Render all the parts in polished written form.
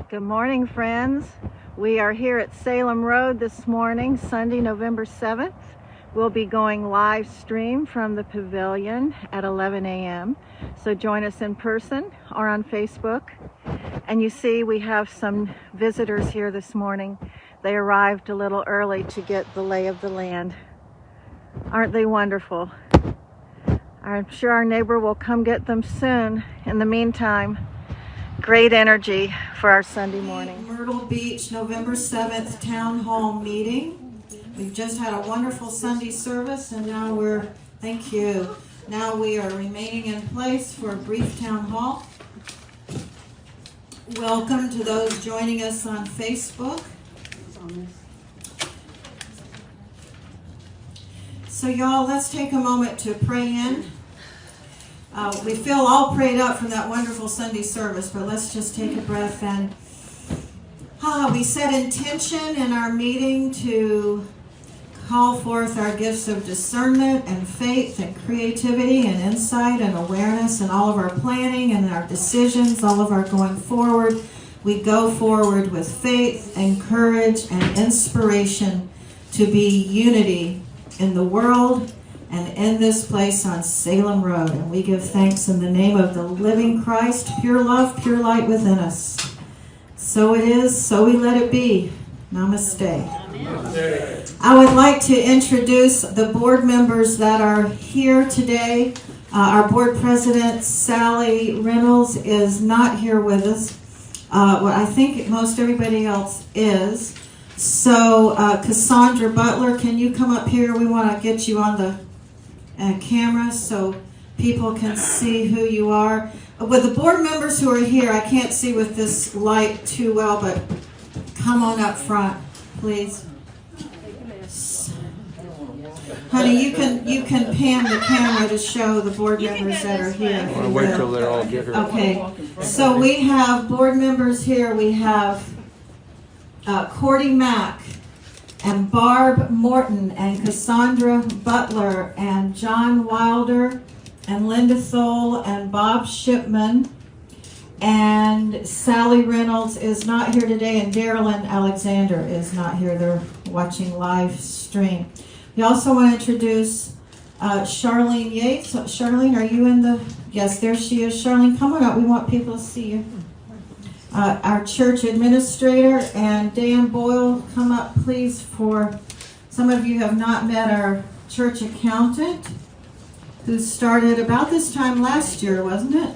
Good morning, friends. We are here at Salem Road this morning, Sunday, November 7th. We'll be going live stream from the pavilion at 11 a.m. So join us in person or on Facebook. And you see we have some visitors here this morning. They arrived a little early to get the lay of the land. Aren't they wonderful? I'm sure our neighbor will come get them soon. In the meantime, great energy for our Sunday morning. Myrtle Beach, November 7th Town Hall meeting. We've just had a wonderful Sunday service, and now thank you. Now we are remaining in place for a brief town hall. Welcome to those joining us on Facebook. So y'all, let's take a moment to pray in. We feel all prayed up from that wonderful Sunday service, but let's just take a breath and we set intention in our meeting to call forth our gifts of discernment and faith and creativity and insight and awareness in all of our planning and our decisions, all of our going forward. We go forward with faith and courage and inspiration to be unity in the world and in this place on Salem Road. And we give thanks in the name of the living Christ, pure love, pure light within us. So it is, so we let it be. Namaste. Namaste. I would like to introduce the board members that are here today. Our board president, Sally Reynolds, is not here with us. I think most everybody else is. So Cassandra Butler, can you come up here? We want to get you on the camera so people can see who you are. With the board members who are here, I can't see with this light too well, but come on up front, please. Honey, you can pan the camera to show the board members that are here. I'll wait till they're all get here. Okay, so we have board members here. We have Cordy Mack and Barb Morton and Cassandra Butler and John Wilder and Linda Thole and Bob Shipman, and Sally Reynolds is not here today, and Darylyn Alexander is not here. They're watching live stream. We also want to introduce Charlene Yates. Charlene, are you in the... Yes, there she is. Charlene, come on up. We want people to see you. Our church administrator, and Dan Boyle, come up please. For some of you have not met our church accountant, who started about this time last year, wasn't it?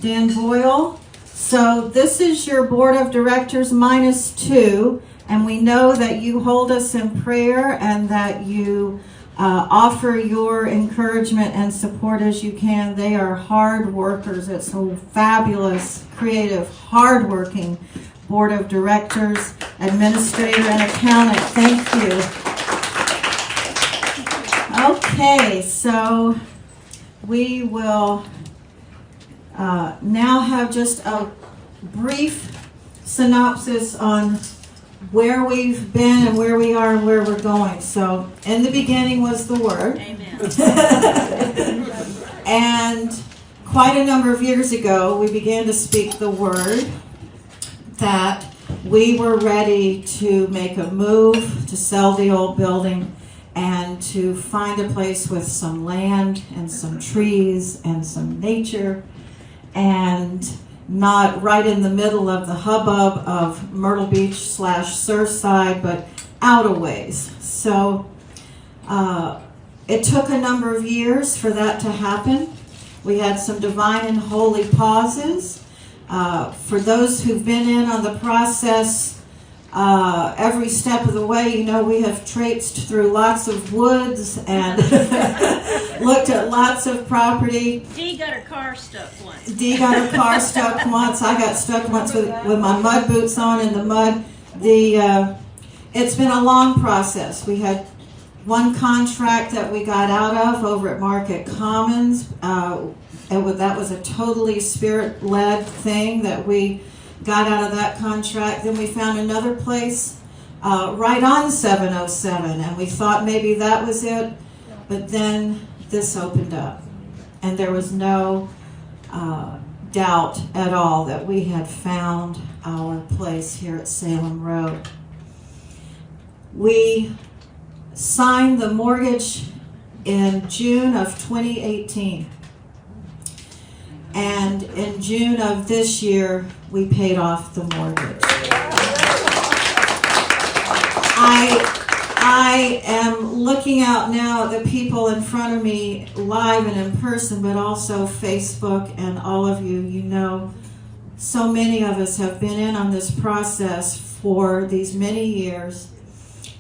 Dan Boyle. So this is your board of directors minus 2, and we know that you hold us in prayer and that you offer your encouragement and support as you can. They are hard workers. It's a fabulous, creative, hard-working board of directors, administrator, and accountant. Thank you. Okay, so we will now have just a brief synopsis on where we've been and where we are and where we're going. So, in the beginning was the Word. Amen. And quite a number of years ago, we began to speak the Word that we were ready to make a move to sell the old building and to find a place with some land and some trees and some nature, and not right in the middle of the hubbub of Myrtle Beach / Surfside, but out a ways. So it took a number of years for that to happen. We had some divine and holy pauses. For those who've been in on the process every step of the way, you know we have traipsed through lots of woods and looked at lots of property. Dee got her car stuck once. Dee got her car stuck once. I got stuck once with my mud boots on in the mud. It's been a long process. We had one contract that we got out of over at Market Commons. That was a totally spirit-led thing that we got out of that contract. Then we found another place right on 707, and we thought maybe that was it, but then this opened up, and there was no doubt at all that we had found our place here at Salem Road. We signed the mortgage in June of 2018. And in June of this year, we paid off the mortgage. I am looking out now at the people in front of me live and in person, but also Facebook, and all of you, you know, so many of us have been in on this process for these many years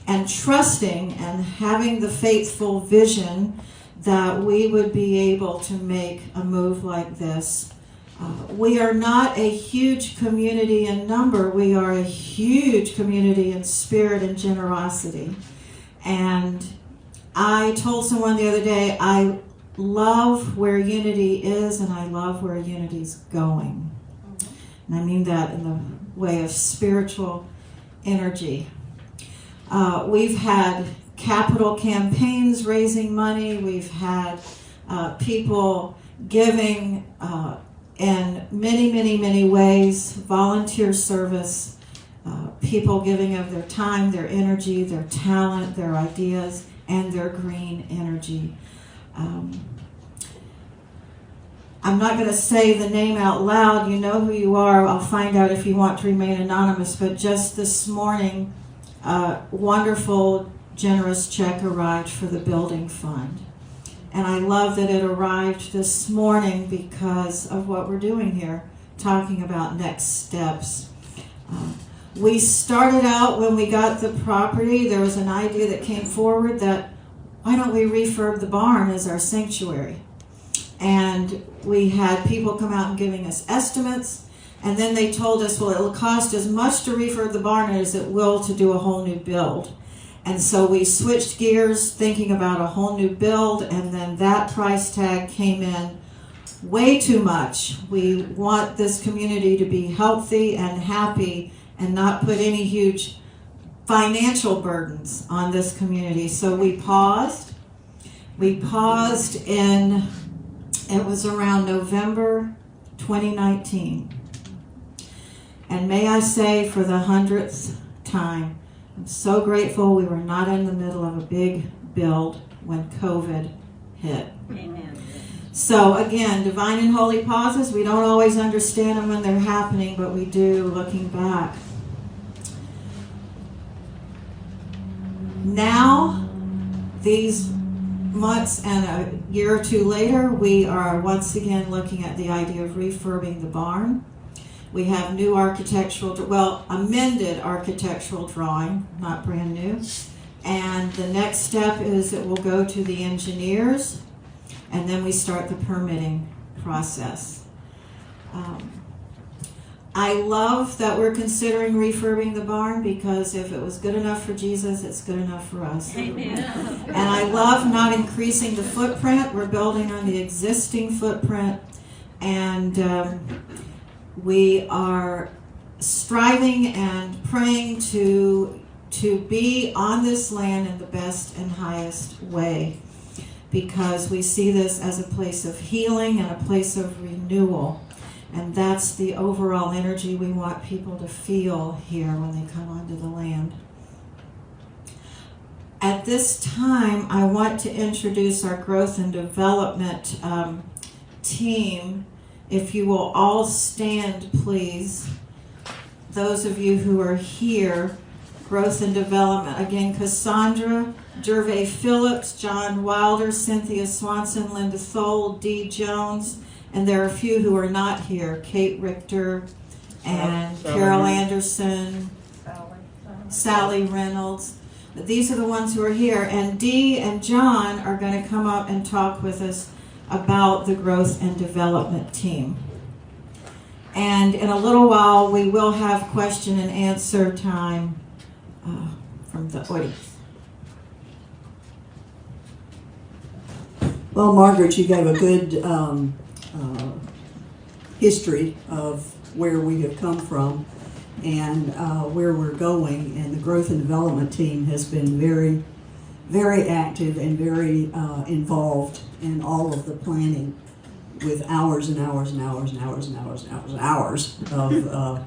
and trusting and having the faithful vision that we would be able to make a move like this. We are not a huge community in number. We are a huge community in spirit and generosity. And I told someone the other day, I love where Unity is and I love where Unity's going. And I mean that in the way of spiritual energy. We've had capital campaigns raising money. We've had people giving in many ways, volunteer service, people giving of their time, their energy, their talent, their ideas, and their green energy. I'm not going to say the name out loud. You know who you are. I'll find out if you want to remain anonymous. But just this morning, a wonderful, generous check arrived for the building fund. And I love that it arrived this morning because of what we're doing here, talking about next steps. We started out when we got the property, there was an idea that came forward that why don't we refurb the barn as our sanctuary? And we had people come out and giving us estimates, and then they told us, well, it'll cost as much to refurb the barn as it will to do a whole new build. And so we switched gears thinking about a whole new build, and then that price tag came in way too much. We want this community to be healthy and happy and not put any huge financial burdens on this community. So we paused. We paused in, it was around November 2019. And may I say, for the 100th time, I'm so grateful we were not in the middle of a big build when COVID hit. Amen. So again, divine and holy pauses, we don't always understand them when they're happening, but we do looking back. Now, these months and a year or two later, we are once again looking at the idea of refurbing the barn. We have new amended architectural drawing, not brand new. And the next step is it will go to the engineers, and then we start the permitting process. I love that we're considering refurbing the barn, because if it was good enough for Jesus, it's good enough for us. Amen. And I love not increasing the footprint. We're building on the existing footprint, and we are striving and praying to be on this land in the best and highest way, because we see this as a place of healing and a place of renewal. And that's the overall energy we want people to feel here when they come onto the land. At this time, I want to introduce our growth and development team. If you will all stand, please. Those of you who are here, growth and development. Again, Cassandra Gervais Phillips, John Wilder, Cynthia Swanson, Linda Thole, Dee Jones, and there are a few who are not here. Kate Richter and Carol Anderson, Sally Reynolds. These are the ones who are here. And Dee and John are going to come up and talk with us about the growth and development team. And in a little while, we will have question and answer time from the audience. Well, Margaret, you gave a good history of where we have come from and where we're going, and the growth and development team has been very, very active and very involved in all of the planning. with hours and hours and hours and hours and hours and hours and hours of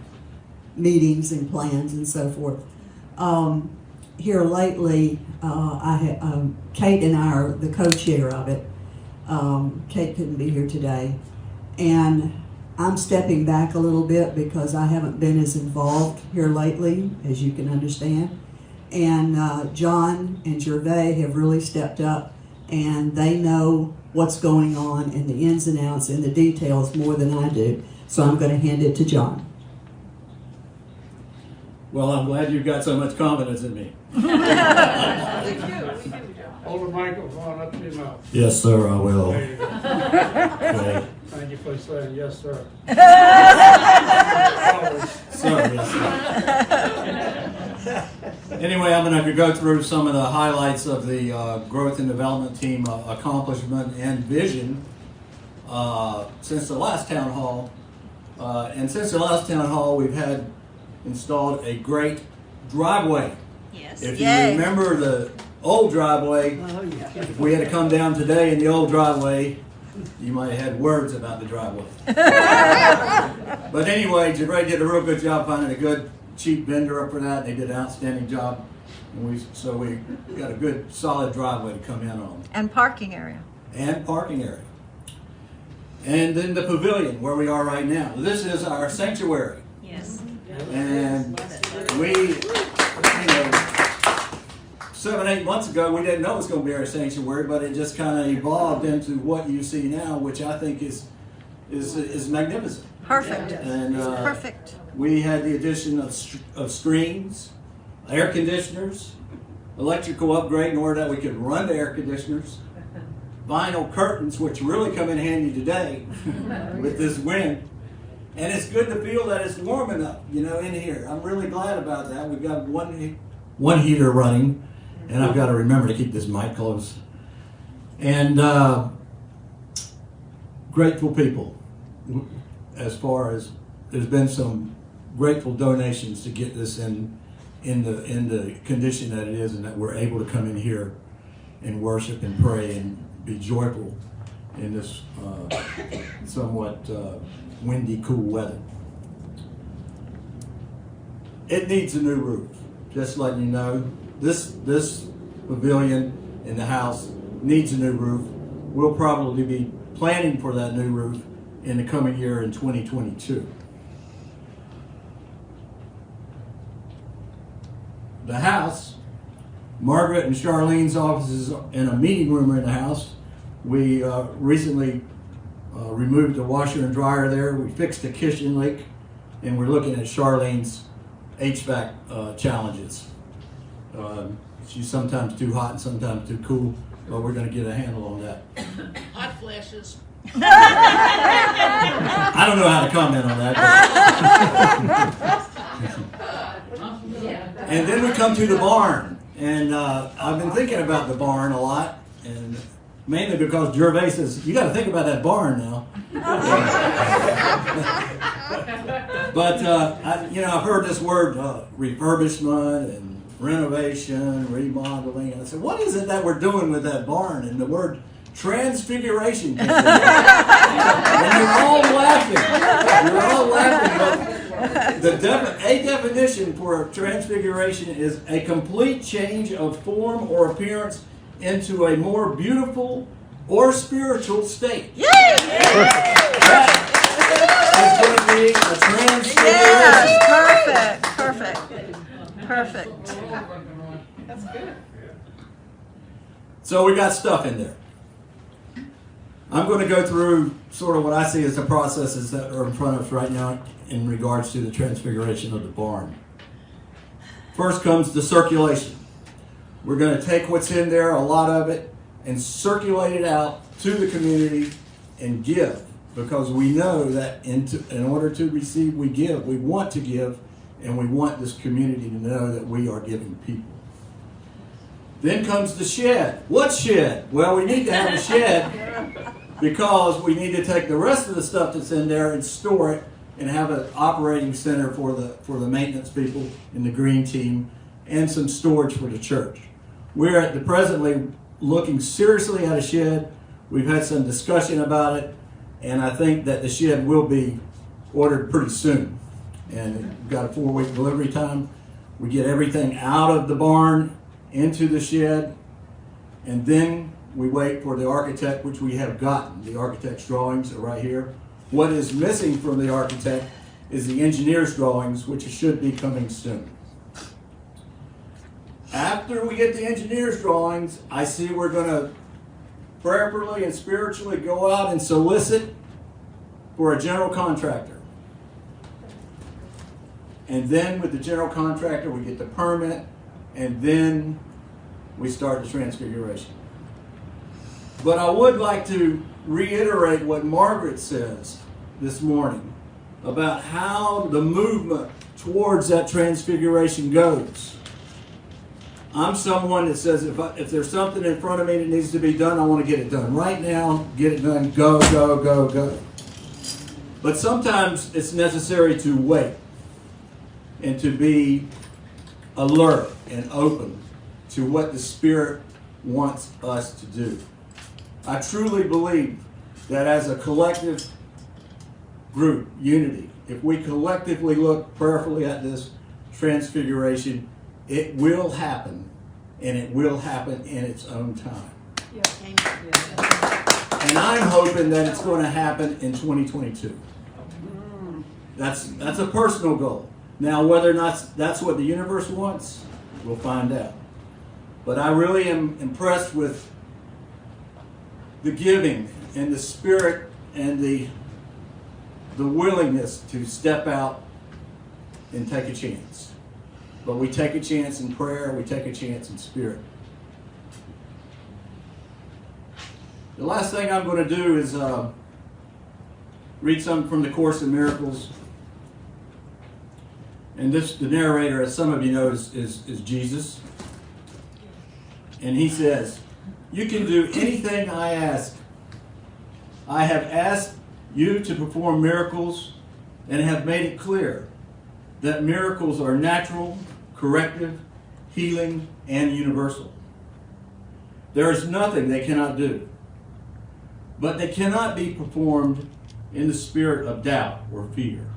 meetings and plans and so forth. Here lately, Kate and I are the co-chair of it. Kate couldn't be here today, and I'm stepping back a little bit because I haven't been as involved here lately, as you can understand. And John and Gervais have really stepped up, and they know what's going on and the ins and outs and the details more than I do. So I'm going to hand it to John. Well, I'm glad you've got so much confidence in me. Hold the microphone up to your mouth. Yes, sir, I will. There you go. Okay. Thank you for saying yes, sir. Sir, yes, sir. Anyway, I'm going to go through some of the highlights of the growth and development team accomplishment and vision since the last town hall. And since the last town hall, we've had installed a great driveway. Yes. If you remember the old driveway, if we had to come down today in the old driveway, you might have had words about the driveway. But anyway, Ray did a real good job finding a good, cheap vendor up for that. They did an outstanding job. And so we got a good, solid driveway to come in on. And parking area. And parking area. And then the pavilion, where we are right now. This is our sanctuary. Yes. And we, 7-8 months ago, we didn't know it was going to be our sanctuary, but it just kind of evolved into what you see now, which I think is magnificent. Perfect. And Perfect. we had the addition of screens, air conditioners, electrical upgrade in order that we could run the air conditioners, vinyl curtains, which really come in handy today with this wind. And it's good to feel that it's warm enough, in here. I'm really glad about that. We've got one heater running, and I've got to remember to keep this mic close. And grateful people. As far as there's been some grateful donations to get this in the condition that it is, and that we're able to come in here and worship and pray and be joyful in this somewhat windy, cool weather. It needs a new roof. Just letting you know, this pavilion in the house needs a new roof. We'll probably be planning for that new roof in the coming year in 2022. The house, Margaret and Charlene's offices in a meeting room in the house. We recently removed the washer and dryer there. We fixed the kitchen leak, and we're looking at Charlene's HVAC challenges. She's sometimes too hot and sometimes too cool, but we're going to get a handle on that. Hot flashes. I don't know how to comment on that. And then we come to the barn, and I've been thinking about the barn a lot, and mainly because Gervais says, you got to think about that barn now. But, I've heard this word refurbishment and renovation, remodeling. And I said, what is it that we're doing with that barn? And the word transfiguration came and you're all laughing. You're all laughing. But a definition for transfiguration is a complete change of form or appearance into a more beautiful or spiritual state. Yay! That is going to be a transfiguration. Yes, perfect. That's good. So we got stuff in there. I'm going to go through sort of what I see as the processes that are in front of us right now in regards to the transfiguration of the barn. First comes the circulation. We're going to take what's in there, a lot of it, and circulate it out to the community and give, because we know that in order to receive, we give. We want to give, and we want this community to know that we are giving people. Then comes the shed. What shed? Well, we need to have a shed because we need to take the rest of the stuff that's in there and store it and have an operating center for the maintenance people in the green team and some storage for the church. We're at the presently looking seriously at a shed. We've had some discussion about it, And I think that the shed will be ordered pretty soon. And we've got a 4-week delivery time. We get everything out of the barn into the shed, and then we wait for the architect, which we have gotten. The architect's drawings are right here. What is missing from the architect is the engineer's drawings, which should be coming soon. After we get the engineer's drawings, I see we're going to prayerfully and spiritually go out and solicit for a general contractor. And then with the general contractor, we get the permit, and then we start the transfiguration. But I would like to reiterate what Margaret says this morning about how the movement towards that transfiguration goes. I'm someone that says if there's something in front of me that needs to be done, I want to get it done right now, get it done, go, go, go, go. But sometimes it's necessary to wait and to be alert and open to what the Spirit wants us to do. I truly believe that as a collective group, unity, if we collectively look prayerfully at this transfiguration, it will happen, and it will happen in its own time. Yeah. And I'm hoping that it's going to happen in 2022. That's a personal goal. Now, whether or not that's what the universe wants, we'll find out. But I really am impressed with the giving and the spirit and the willingness to step out and take a chance. But we take a chance in prayer, we take a chance in spirit. The last thing I'm going to do is read something from the Course in Miracles. And the narrator, as some of you know, is Jesus. And he says, "You can do anything I ask. I have asked you to perform miracles and have made it clear that miracles are natural, corrective, healing, and universal. There is nothing they cannot do. But they cannot be performed in the spirit of doubt or fear.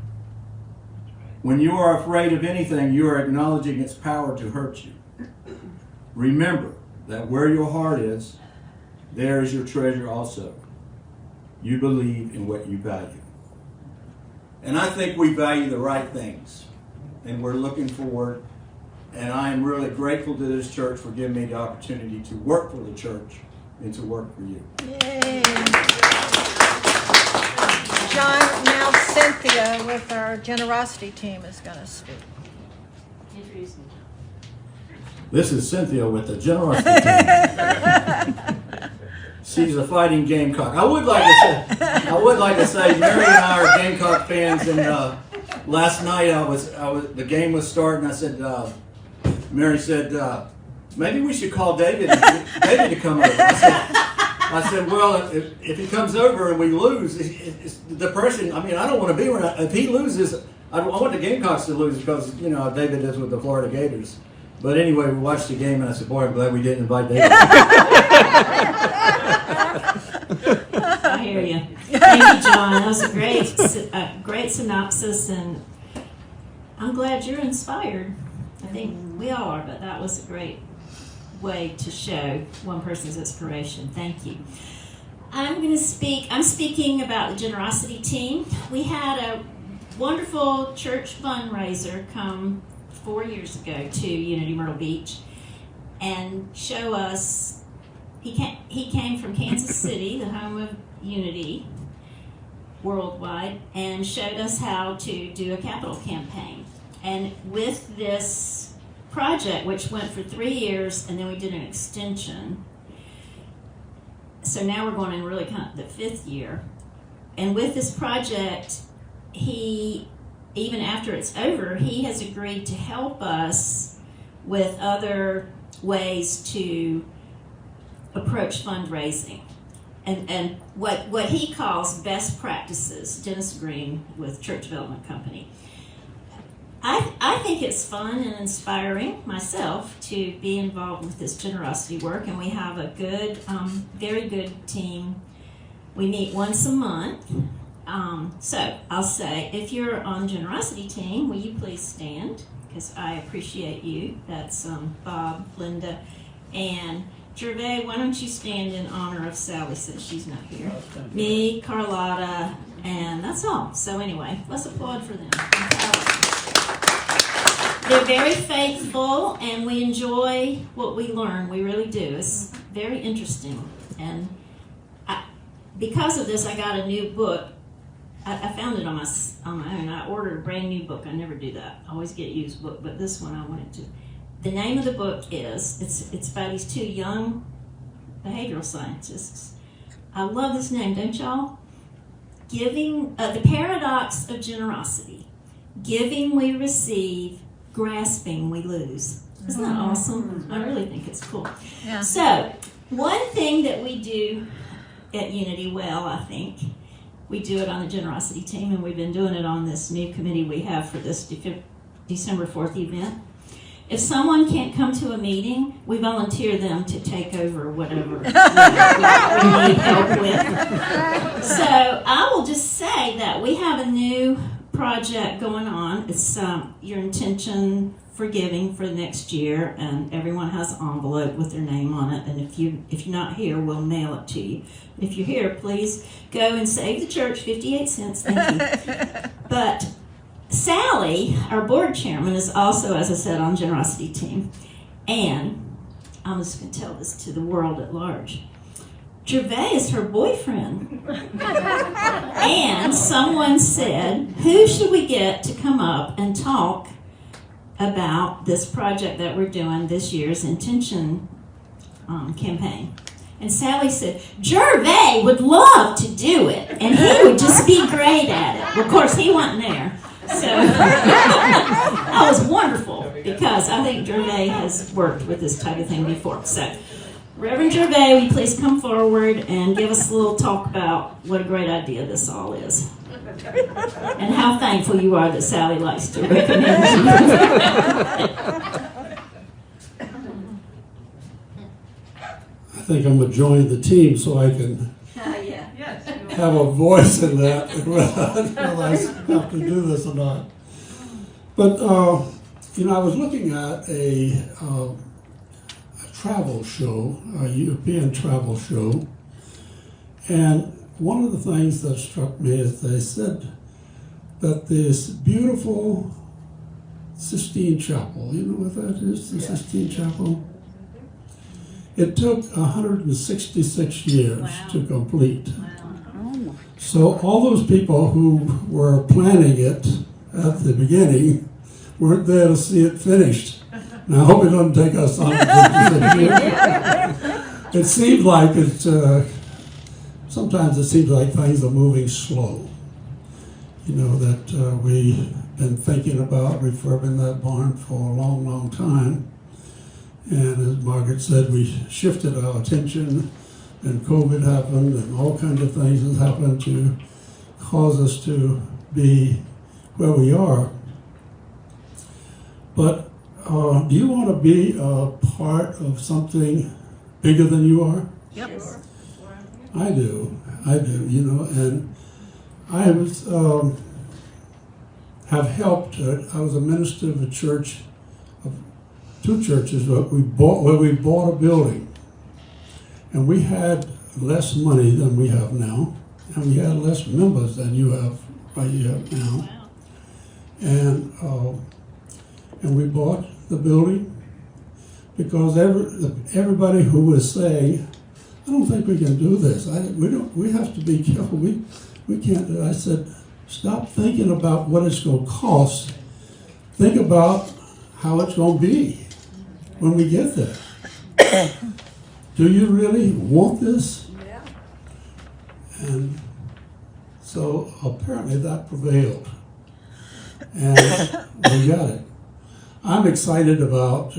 When you are afraid of anything, you are acknowledging its power to hurt you. Remember that where your heart is, there is your treasure also. You believe in what you value." And I think we value the right things. And we're looking forward. And I am really grateful to this church for giving me the opportunity to work for the church and to work for you. Yay. John, now Cynthia with our generosity team is going to speak. Introduce me. This is Cynthia with the generosity team. She's a fighting Gamecock. I would like to say, Mary and I are Gamecock fans, and last night the game was starting. I said, Mary said, maybe we should call David to come over. I said, well, if he comes over and we lose, it's the depression. I mean, I don't want to be around. If he loses, I want the Gamecocks to lose because, David is with the Florida Gators. But anyway, we watched the game and I said, boy, I'm glad we didn't invite David. I hear you. Thank you, John. That was a great synopsis, and I'm glad you're inspired. I think we all are, but that was a great way to show one person's inspiration. Thank you. I'm speaking about the generosity team. We had a wonderful church fundraiser come 4 years ago to Unity Myrtle Beach and show us. He came from Kansas City, the home of Unity worldwide, and showed us how to do a capital campaign. And with this project, which went for 3 years, and then we did an extension, so now we're going in really kind of the 5th year. And with this project, he, even after it's over, he has agreed to help us with other ways to approach fundraising and what he calls best practices. Dennis Green with Church Development Company. I think it's fun and inspiring myself to be involved with this generosity work, and we have a good, very good team We meet once a month. So I'll say, if you're on generosity team, will you please stand? Because I appreciate you. That's Bob, Linda, and Gervais. Why don't you stand in honor of Sally since she's not here? Me, Carlotta, and that's all. So anyway, let's applaud for them. They're very faithful, and we enjoy what we learn. We really do. It's very interesting. And because of this, I got a new book. I found it on my own. I ordered a brand new book. I never do that. I always get a used book, but this one I wanted to. The name of the book is, it's by these two young behavioral scientists. I love this name, don't y'all? Giving, the Paradox of Generosity. Giving we receive, grasping we lose. Isn't that awesome? I really think it's cool. Yeah. So, one thing that we do at Unity well, I think, we do it on the generosity team, and we've been doing it on this new committee we have for this December 4th event. If someone can't come to a meeting, we volunteer them to take over whatever we need help with. So I will just say that we have a new project going on. It's your intention for giving for the next year, and everyone has an envelope with their name on it. And if you're not here, we'll mail it to you. If you're here, please go and save the church 58 cents. Thank you. But Sally, our board chairman, is also, as I said, on generosity team. And I'm just going to tell this to the world at large. Gervais is her boyfriend. And someone said, who should we get to come up and talk about this project that we're doing this year's intention campaign? And Sally said, Gervais would love to do it, and he would just be great at it. Well, of course, he wasn't there. So that was wonderful, because I think Gervais has worked with this type of thing before. So, Reverend Gervais, will you please come forward and give us a little talk about what a great idea this all is, and how thankful you are that Sally likes to recommend you. I think I'm going to join the team so I can have a voice in that, whether I have to do this or not. But, I was looking at a travel show, a European travel show, and one of the things that struck me is they said that this beautiful Sistine Chapel, you know what that is, the Sistine Chapel? It took 166 years to complete. Wow. So all those people who were planning it at the beginning weren't there to see it finished. Now, I hope it doesn't take us 166 years. It seems like sometimes it seems like things are moving slow. You know, that we've been thinking about refurbing that barn for a long, long time. And as Margaret said, we shifted our attention, and COVID happened, and all kinds of things have happened to cause us to be where we are. But do you want to be a part of something bigger than you are? Yep. I do, and I was, have helped. I was a minister of a church, two churches, but we bought a building, and we had less money than we have now, and we had less members than you have now. Wow. And we bought the building because everybody who was saying, I don't think we can do this. We have to be careful. We can't. I said, stop thinking about what it's going to cost. Think about how it's going to be when we get there. Do you really want this? Yeah. And so apparently that prevailed. And we got it. I'm excited about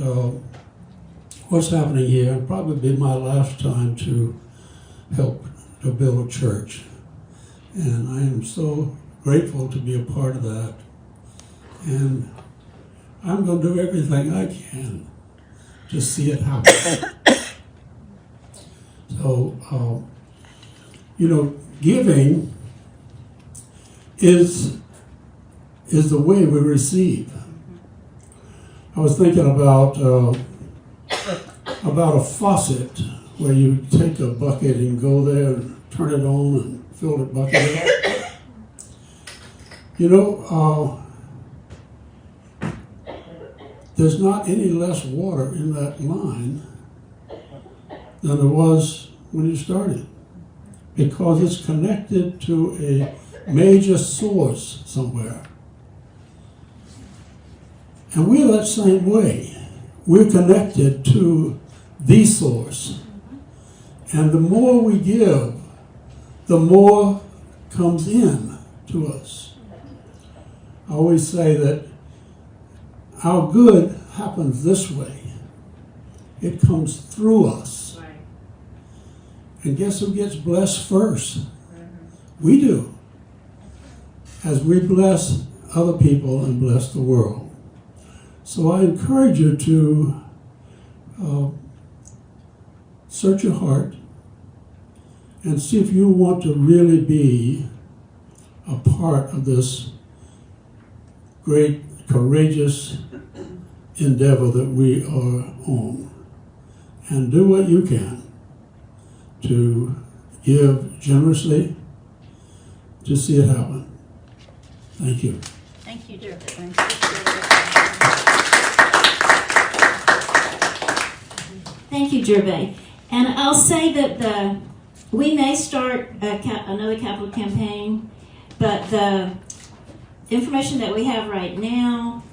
what's happening here. It'll probably be my last time to help to build a church. And I am so grateful to be a part of that. And I'm going to do everything I can to see it happen. So, giving is the way we receive. I was thinking about a faucet where you take a bucket and go there and turn it on and fill the bucket up. You know, there's not any less water in that line than there was when you started, because it's connected to a major source somewhere. And we're that same way. We're connected to the source. And the more we give, the more comes in to us. I always say that our good happens this way. It comes through us. Right. And guess who gets blessed first? We do. As we bless other people and bless the world. So I encourage you to search your heart and see if you want to really be a part of this great, courageous endeavor that we are on. And do what you can to give generously to see it happen. Thank you. Thank you, Drew. Thank you, Gervais. And I'll say that we may start another capital campaign, but the information that we have right now,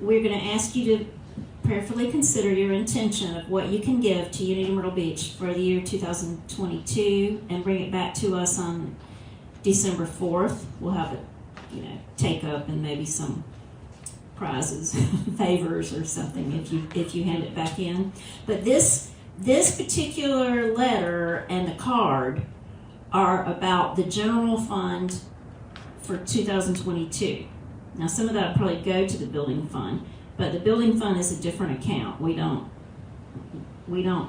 we're going to ask you to prayerfully consider your intention of what you can give to Unity Myrtle Beach for the year 2022 and bring it back to us on December 4th. We'll have it, take up and maybe some prizes, favors or something if you hand it back in. But this particular letter and the card are about the general fund for 2022. Now some of that will probably go to the building fund, but the building fund is a different account. We don't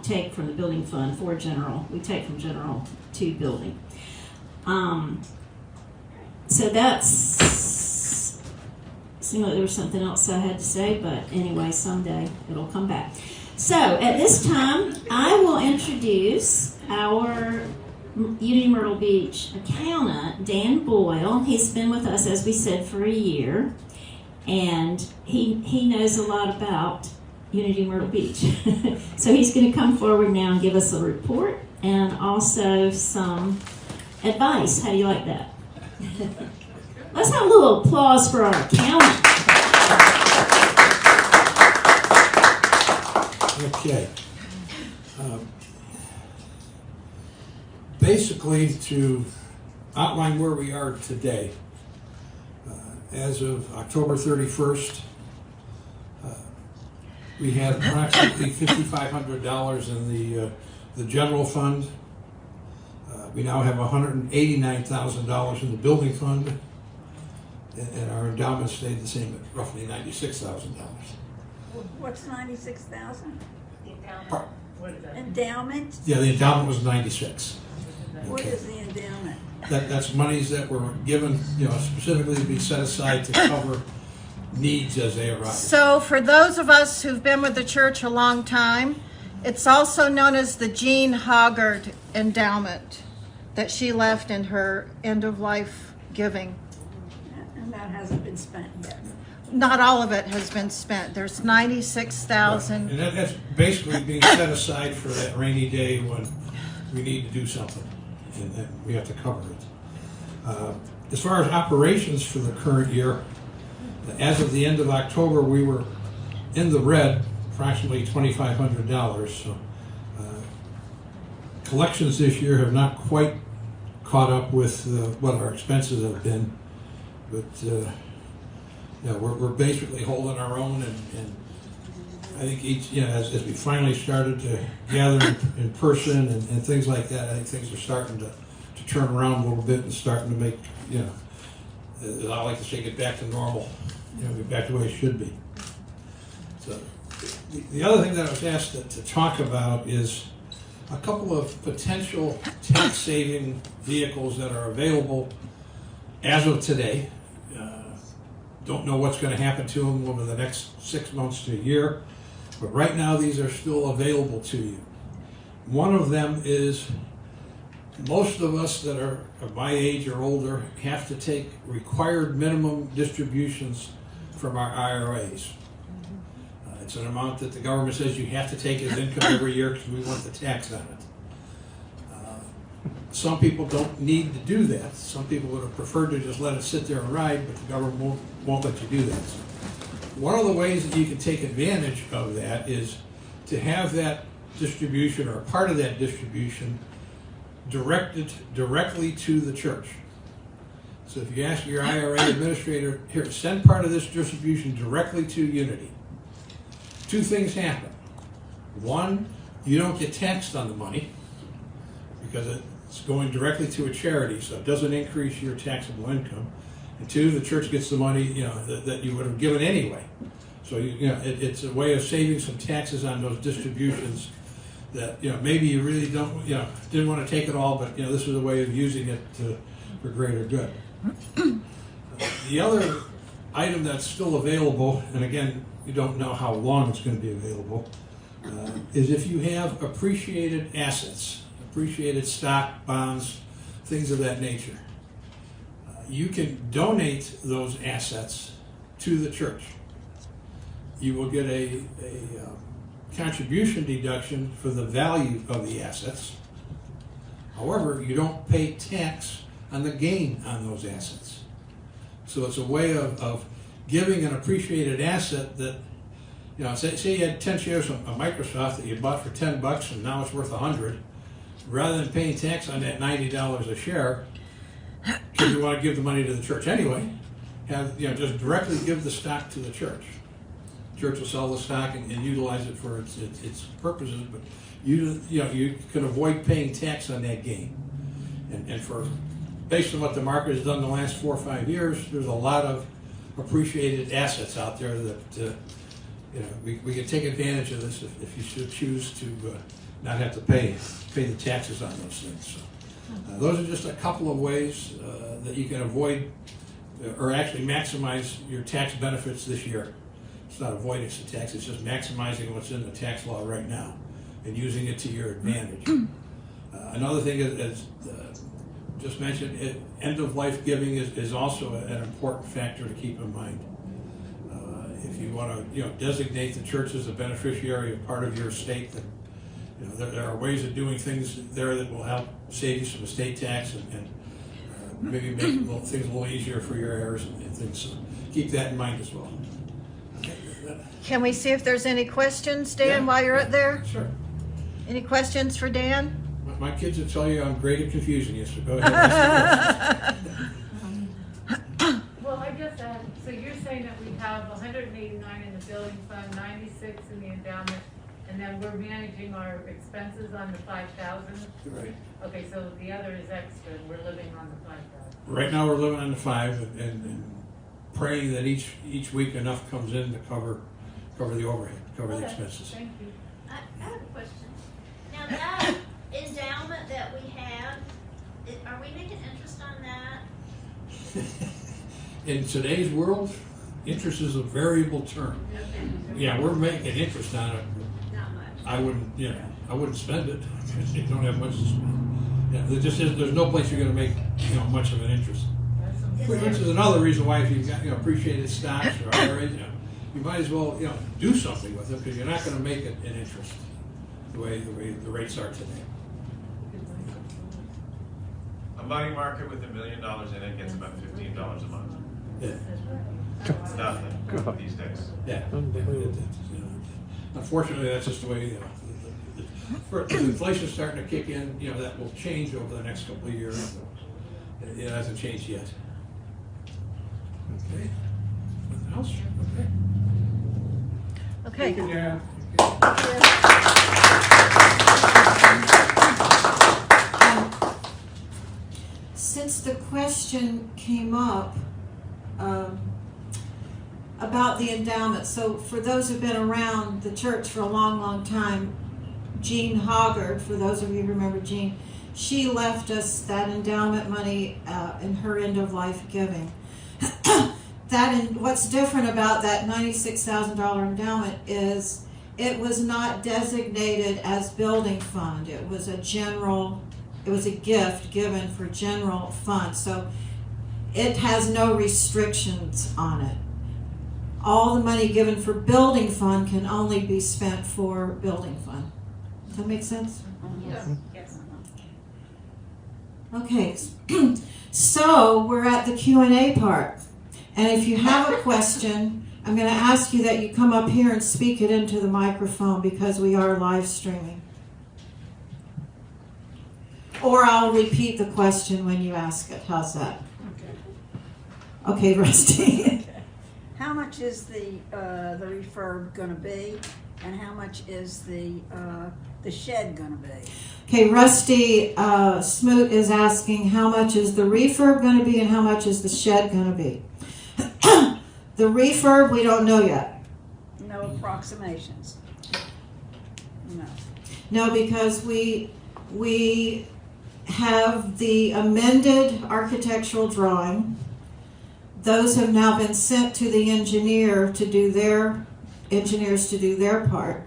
take from the building fund for general. We take from general to building. So seemed like there was something else I had to say, but anyway, someday it'll come back. So at this time, I will introduce our Unity Myrtle Beach accountant, Dan Boyle. He's been with us, as we said, for a year, and he knows a lot about Unity Myrtle Beach. So he's going to come forward now and give us a report and also some advice. How do you like that? Let's have a little applause for our accountant. Okay. Basically, to outline where we are today, as of October 31st, we had approximately $5,500 in the general fund. We now have $189,000 in the building fund, and our endowment stayed the same at roughly $96,000. What's 96,000? Part- Endowment? Yeah, the endowment was 96. What is the endowment? That's monies that were given, specifically to be set aside to cover needs as they arise. So for those of us who've been with the church a long time, it's also known as the Jean Hoggard Endowment that she left in her end-of-life giving. And that hasn't been spent yet. Not all of it has been spent. There's 96,000. And that's basically being set aside for that rainy day when we need to do something, and we have to cover it. As far as operations for the current year, as of the end of October, we were in the red, approximately $2,500. So collections this year have not quite caught up with what our expenses have been, but we're basically holding our own, and I think as we finally started to gather in person and things like that, I think things are starting to turn around a little bit and starting to make, as I like to say, get back to normal, get back to where it should be. So the other thing that I was asked to talk about is a couple of potential tax-saving vehicles that are available as of today. Don't know what's going to happen to them over the next 6 months to a year, but right now these are still available to you. One of them is most of us that are of my age or older have to take required minimum distributions from our IRAs. It's an amount that the government says you have to take as income every year because we want the tax on it. Some people don't need to do that. Some people would have preferred to just let it sit there and ride, but the government won't let you do that. One of the ways that you can take advantage of that is to have that distribution or part of that distribution directed directly to the church. So if you ask your IRA administrator, here, send part of this distribution directly to Unity. Two things happen. One, you don't get taxed on the money because it's going directly to a charity, so it doesn't increase your taxable income. And two, the church gets the money that you would have given anyway. So it's a way of saving some taxes on those distributions that maybe you really don't didn't want to take it all, but this is a way of using it for greater good. The other item that's still available, and again, you don't know how long it's going to be available, is if you have appreciated assets, appreciated stock, bonds, things of that nature. You can donate those assets to the church. You will get a contribution deduction for the value of the assets. However, you don't pay tax on the gain on those assets. So it's a way of giving an appreciated asset that, say you had 10 shares of Microsoft that you bought for $10 and now it's worth $100. Rather than paying tax on that $90 a share, because you want to give the money to the church anyway, just directly give the stock to the church. The church will sell the stock and utilize it for its purposes, but you can avoid paying tax on that gain. And based on what the market has done the last 4 or 5 years, there's a lot of appreciated assets out there that we can take advantage of this if you should choose to not have to pay the taxes on those things. So, those are just a couple of ways that you can avoid or actually maximize your tax benefits this year. It's not avoiding the tax, it's just maximizing what's in the tax law right now and using it to your advantage. Another thing is just mentioned, end-of-life giving is also an important factor to keep in mind. If you want to designate the church as a beneficiary of part of your estate, then there are ways of doing things there that will help save you some estate tax and maybe make things a little easier for your heirs and things. So keep that in mind as well. Can we see if there's any questions, Dan, while you're up there? Sure. Any questions for Dan? My kids will tell you I'm great at confusing you, so go ahead and ask the Well, I just asked, so you're saying that we have 189 in the building fund, 96 in the endowment, and then we're managing our expenses on the 5,000? Right. Okay, so the other is extra, and we're living on the 5,000. Right now we're living on the 5 and praying that each week enough comes in to cover the overhead, cover the expenses. Thank you. I have a question. Now that endowment that we have, are we making interest on that? In today's world, interest is a variable term. Yeah, we're making interest on it. Not much. I wouldn't spend it. You don't have much to spend. Yeah, there's no place you're going to make much of an interest. Which is another reason why if you've got appreciated stocks or IRAs, you might as well do something with it because you're not going to make it an interest the way the rates are today. A money market with $1 million in it gets about $15 a month. Yeah. Nothing these days. Yeah. Unfortunately, that's just the way. If inflation's starting to kick in, that will change over the next couple of years. It hasn't changed yet. Okay. Anything else? Okay. Thank you, Dan. Since the question came up about the endowment, so for those who've been around the church for a long, long time, Jean Hoggard, for those of you who remember Jean, she left us that endowment money in her end-of-life giving. What's different about that $96,000 endowment is it was not designated as building fund. It was a gift given for general fund. So it has no restrictions on it. All the money given for building fund can only be spent for building fund. Does that make sense? Yes. Yes. Okay, so we're at the Q&A part. And if you have a question, I'm going to ask you that you come up here and speak it into the microphone because we are live streaming. Or I'll repeat the question when you ask it. How's that? Okay, Rusty. How much is the refurb gonna be, and how much is the shed gonna be? Okay, Rusty Smoot is asking how much is the refurb going to be and how much is the shed going to be. The refurb, we don't know yet. No approximations? No. No, because we have the amended architectural drawing. Those have now been sent to the engineers to do their part.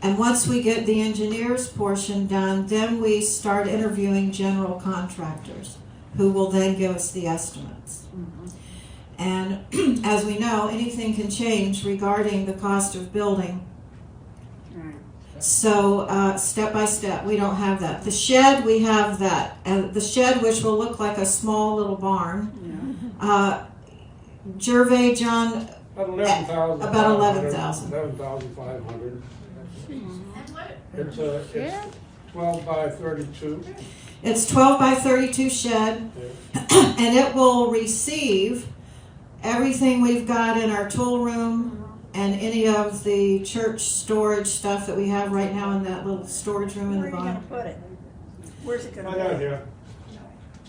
And once we get the engineers portion done, then we start interviewing general contractors who will then give us the estimates. Mm-hmm. And as we know, anything can change regarding the cost of building. Right. So step by step, we don't have that. The shed, we have that. And the shed, which will look like a small little barn. Yeah. Gervais, John, About 11,000. About 11,000. 11,500. And what? It's 12 by 32. it's 12 by 32 shed, and it will receive everything we've got in our tool room and any of the church storage stuff that we have right now in that little storage room in Where the are you gonna bottom. put it? Where's it Right gonna out be? here.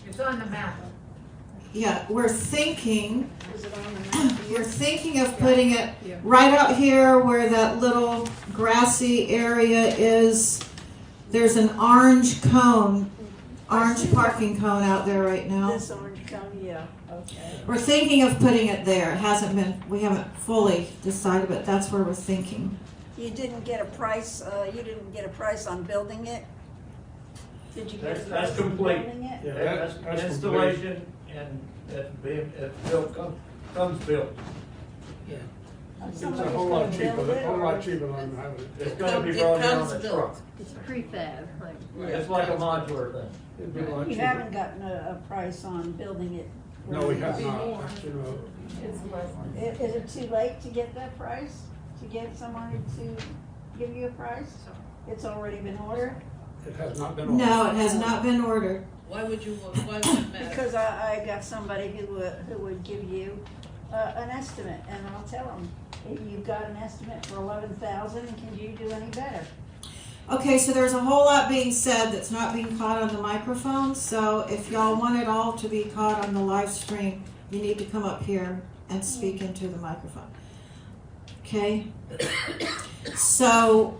It's on the map. Yeah, we're thinking Is it on the map? we're thinking of putting it right out here where that little grassy area is. There's an orange cone, orange parking cone out there right now. This orange cone, yeah, okay. We're thinking of putting it there. It hasn't been, we haven't fully decided, but that's where we're thinking. You didn't get a price on building it? Did you get a That's price on complete. building it? Yeah, That's that's installation and it's built, comes built. It's a Somebody's whole lot gonna cheaper. build it, A whole or- lot cheaper than having it. It's gonna be brought in on the truck. It's prefab, like. It's like a modular thing. It'd be a lot You cheaper. haven't gotten a price on building it? No, we have Be not. more. You know, It's less. Is it too late to get that price? To get somebody to give you a price? It's already been ordered? it has not been. No, it has not been ordered. Why would it matter? Because I got somebody who would give you an estimate, and I'll tell them, if you've got an estimate for 11,000, can you do any better? Okay, so there's a whole lot being said that's not being caught on the microphone. So if y'all want it all to be caught on the live stream, you need to come up here and speak into the microphone. Okay? So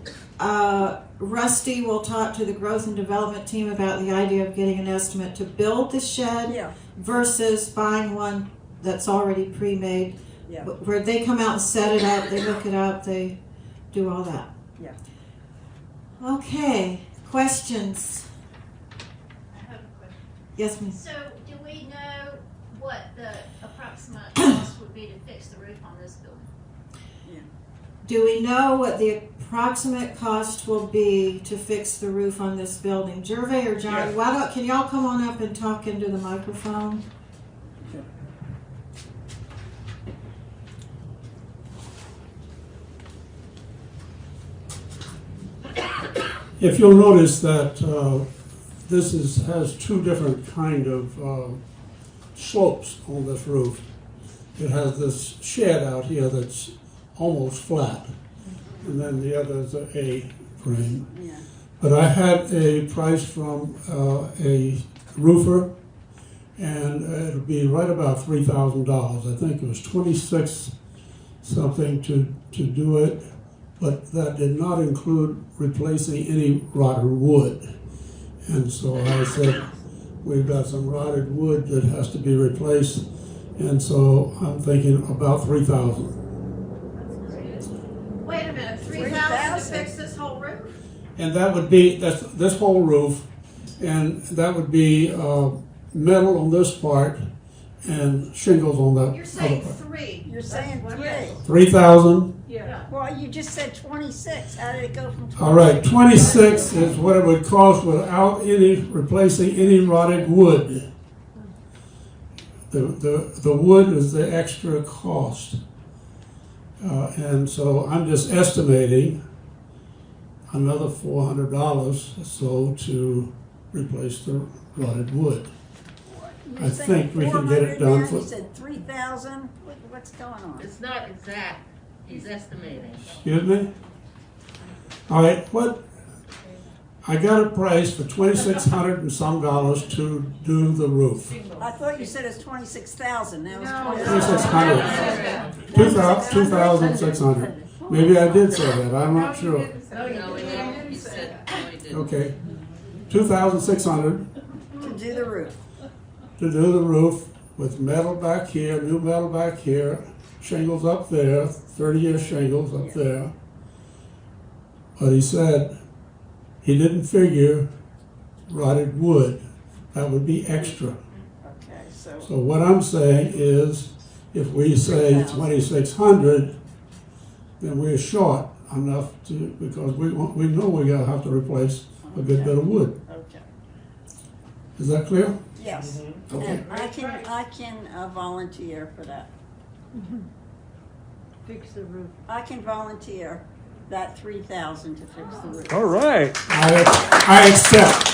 Rusty will talk to the growth and development team about the idea of getting an estimate to build the shed Yeah, versus buying one that's already pre-made, yeah, where they come out and set it up, they look it up, they do all that. yeah. Okay, questions? I have a question. Yes, miss. So, do we know what the approximate cost would be to fix the roof on this building? Do we know what the approximate cost will be to fix the roof on this building? Gervais or John, Yes. can y'all come on up and talk into the microphone? If you'll notice that this has two different kind of slopes on this roof. It has this shed out here that's almost flat, and then the other is a A-frame. Yeah. But I had a price from a roofer, and it'll be right about $3,000. I think it was 26 something to do it, but that did not include replacing any rotted wood. And so I said, we've got some rotted wood that has to be replaced, and so I'm thinking about $3,000. Wait a minute, 3,000 to fix this whole roof? And that would be, that's this whole roof, and that would be metal on this part and shingles on the You're other saying part. 3. You're saying 3. 3,000. Yeah. Well, you just said 26. How did it go from 26? All right, 26 is what it would cost without any replacing any rotted wood. The wood is the extra cost. And so I'm just estimating another $400 or so to replace the rotted wood. I think we can get it done for. You said 3,000. What's going on? It's not exact, he's estimating. Excuse me? All right, what? I got a price for $2,600 and some dollars to do the roof. I thought you said it's 26,000. Now it's 2,600. 2,600. Maybe I did say that. I'm not sure. No, he said, no, he didn't. Okay, 2,600 to do the roof. to do the roof with metal back here, new metal back here, shingles up there, 30-year shingles up there. But he said he didn't figure rotted wood. That would be extra. Okay, so So what I'm saying is, if we say 2,600, then we're short enough to, because we know we're gonna have to replace a good bit of wood. okay. Is that clear? Yes. Okay. And I can volunteer for that. Fix the roof. I can volunteer that 3,000 to fix the roof. All right. I accept.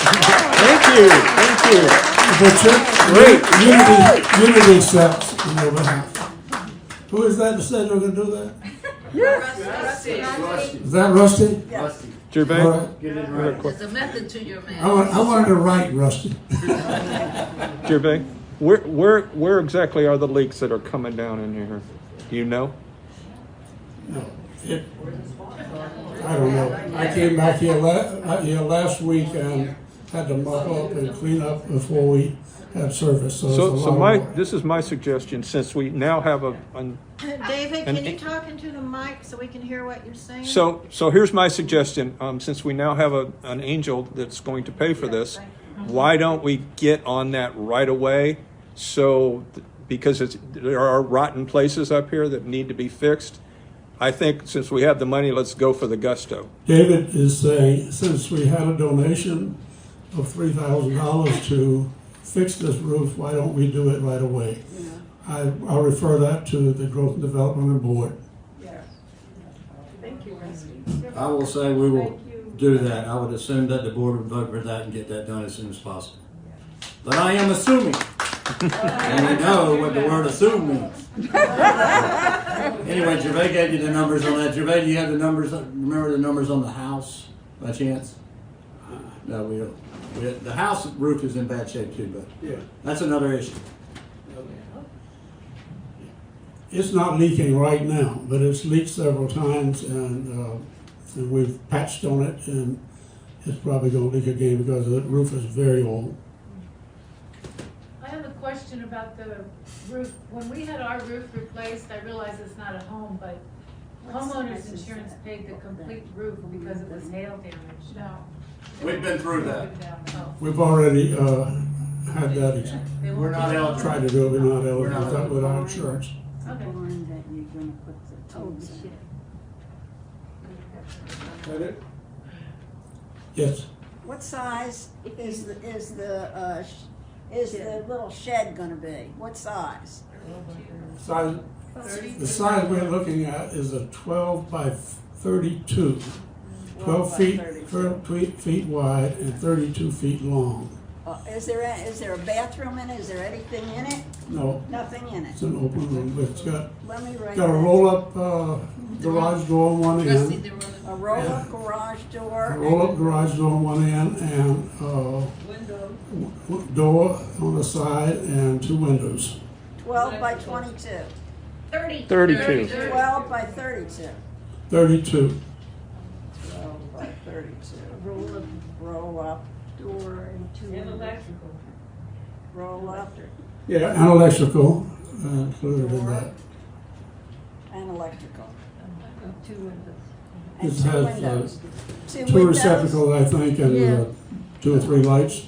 Thank you. But Unity accepts on your behalf. Who is that that said they're gonna do that? Rusty. Is that Rusty? Yes. Gervais? All right. There's a method to your I madness. wanted to write Rusty. Gervais, where exactly are the leaks that are coming down in here? Do you know? No, I don't know. I came back here last week and had to mop up and clean up before we had service. So, it's a lot of work. This is my suggestion, since we now have David, can you talk into the mic so we can hear what you're saying? So here's my suggestion. Since we now have an angel that's going to pay for this, why don't we get on that right away? So, because there are rotten places up here that need to be fixed. I think since we have the money, let's go for the gusto. David is saying, since we had a donation of $3,000 to fix this roof, why don't we do it right away? I'll refer that to the Growth and Development Board. Yes. Thank you, Rusty. I will say we will do that. I would assume that the board would vote for that and get that done as soon as possible. But I am assuming. And we know what the word assume means. Anyway, Gervais gave you the numbers on that. Gervais, do you have the numbers? Remember the numbers on the house by chance? No, we don't. The house roof is in bad shape too, but that's another issue. It's not leaking right now, but it's leaked several times, and we've patched on it, and it's probably going to leak again because the roof is very old. I have a question about the roof. When we had our roof replaced, I realize it's not a home, but homeowners insurance paid the complete roof because it was hail damage. No. We've been through that. We've already had that. We're not eligible. Tried to do it, we're not eligible with our insurance. Okay. That you're going to put the totes in. Is that it? Yes. What size is the little shed going to be? What size? The size we're looking at is a 12 by 32. 12 feet wide and 32 feet long. Is there a bathroom in it? Is there anything in it? No. Nothing in it. It's an open room, but it's got a roll-up garage door on one end. A roll-up garage door. A roll-up garage door on one end and door on the side and 2 windows. 12 by 22. 32. 12 by 32. 32. 32. Roll up door and two. And electrical. Roll up Yeah, and electrical included in that. and electrical. Two windows. And It two has windows. two windows. receptacles, I think, and Yeah. 2 or 3 lights.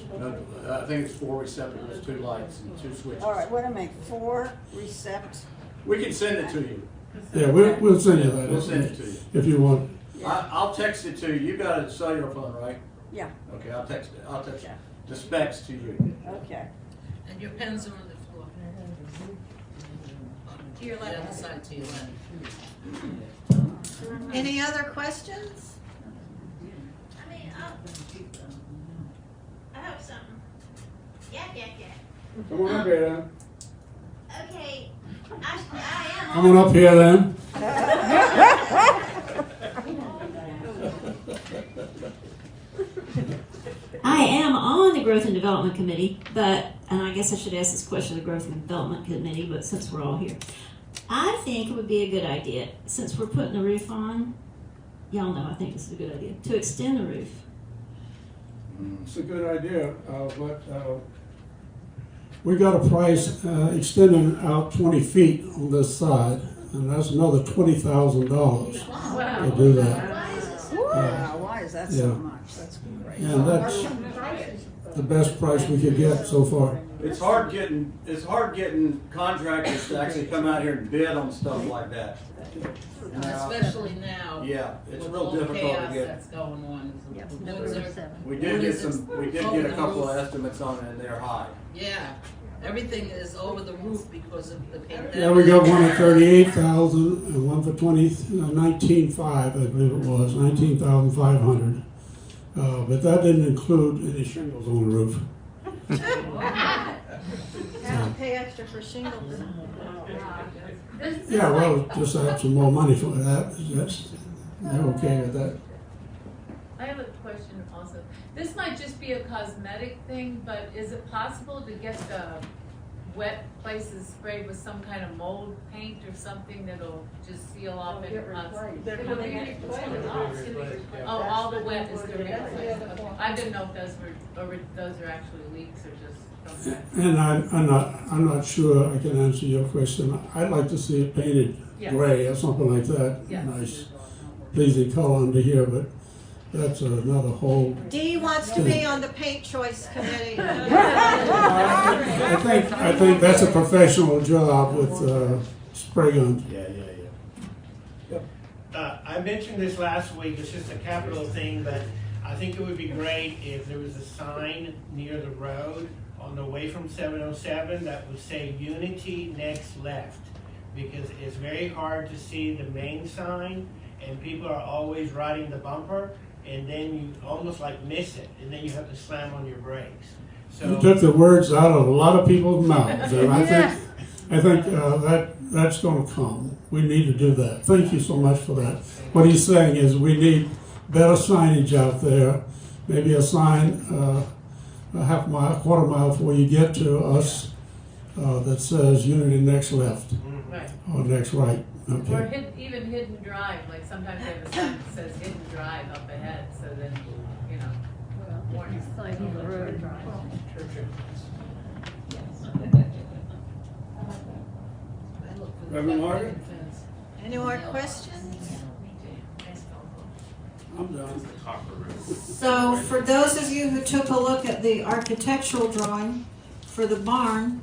I think it's 4 receptacles, 2 lights, and 2 switches. All right, what do I make? 4 recept. We can send it to you. Yeah, we'll send you that. We'll send it to you. If you want. I'll text it to you. You got a cellular phone, right? Yeah. Okay, I'll text it. I'll text Okay. the specs to you. Okay. And your pens are on the floor. To your left. The other side to your left. Any other questions? I mean, I have something. Yak. Come on up here then. Okay, I am. Come on up here then. I am on the Growth and Development Committee, and I guess I should ask this question of the Growth and Development Committee, but since we're all here, I think it would be a good idea, since we're putting the roof on, y'all know I think this is a good idea, to extend the roof. It's a good idea, but we got a price extending out 20 feet on this side, and that's another $20,000 to do that. Wow, why is that so yeah. much? That's great. And that's the best price we could get so far. It's hard getting contractors to actually come out here and bid on stuff like that. Especially now. Yeah, it's with real all the difficult to chaos get. that's going on. Yep, The number woods are- 7. We did get a couple of estimates on it, and they're high. Yeah, everything is over the roof because of the pandemic. Yeah, we got one at 38,000 and one for 19,500, I believe it was, 19,500. But that didn't include any shingles on the roof. Have to pay extra for shingles. Yeah, well, just add some more money for that. They're okay with that. I have a question also. This might just be a cosmetic thing, but is it possible to get the wet places sprayed with some kind of mold paint or something that'll just seal off any Oh, all the wet is gonna be replaced. Okay. I didn't know if those are actually leaks or just something. And I'm not sure I can answer your question. I'd like to see it painted gray or something like that. Yes. Nice, pleasing color under here, but that's another whole. Dee wants to be on the paint choice committee. I think that's a professional job with spray guns. I mentioned this last week, it's just a capital thing, but I think it would be great if there was a sign near the road on the way from 707 that would say Unity next left, because it's very hard to see the main sign and people are always riding the bumper and then you almost like miss it and then you have to slam on your brakes. So You took the words out of a lot of people's mouths, and I think that's going to come. We need to do that. Thank you so much for that. What he's saying is we need better signage out there. Maybe a sign a half mile, quarter mile before you get to us that says Unity next left Right. or next right. Okay. Or even hidden drive, like sometimes they have a sign that says hidden drive up ahead, so then, you know, warning. Side of the road. Reverend Margaret? Any more questions? I'm done. So for those of you who took a look at the architectural drawing for the barn,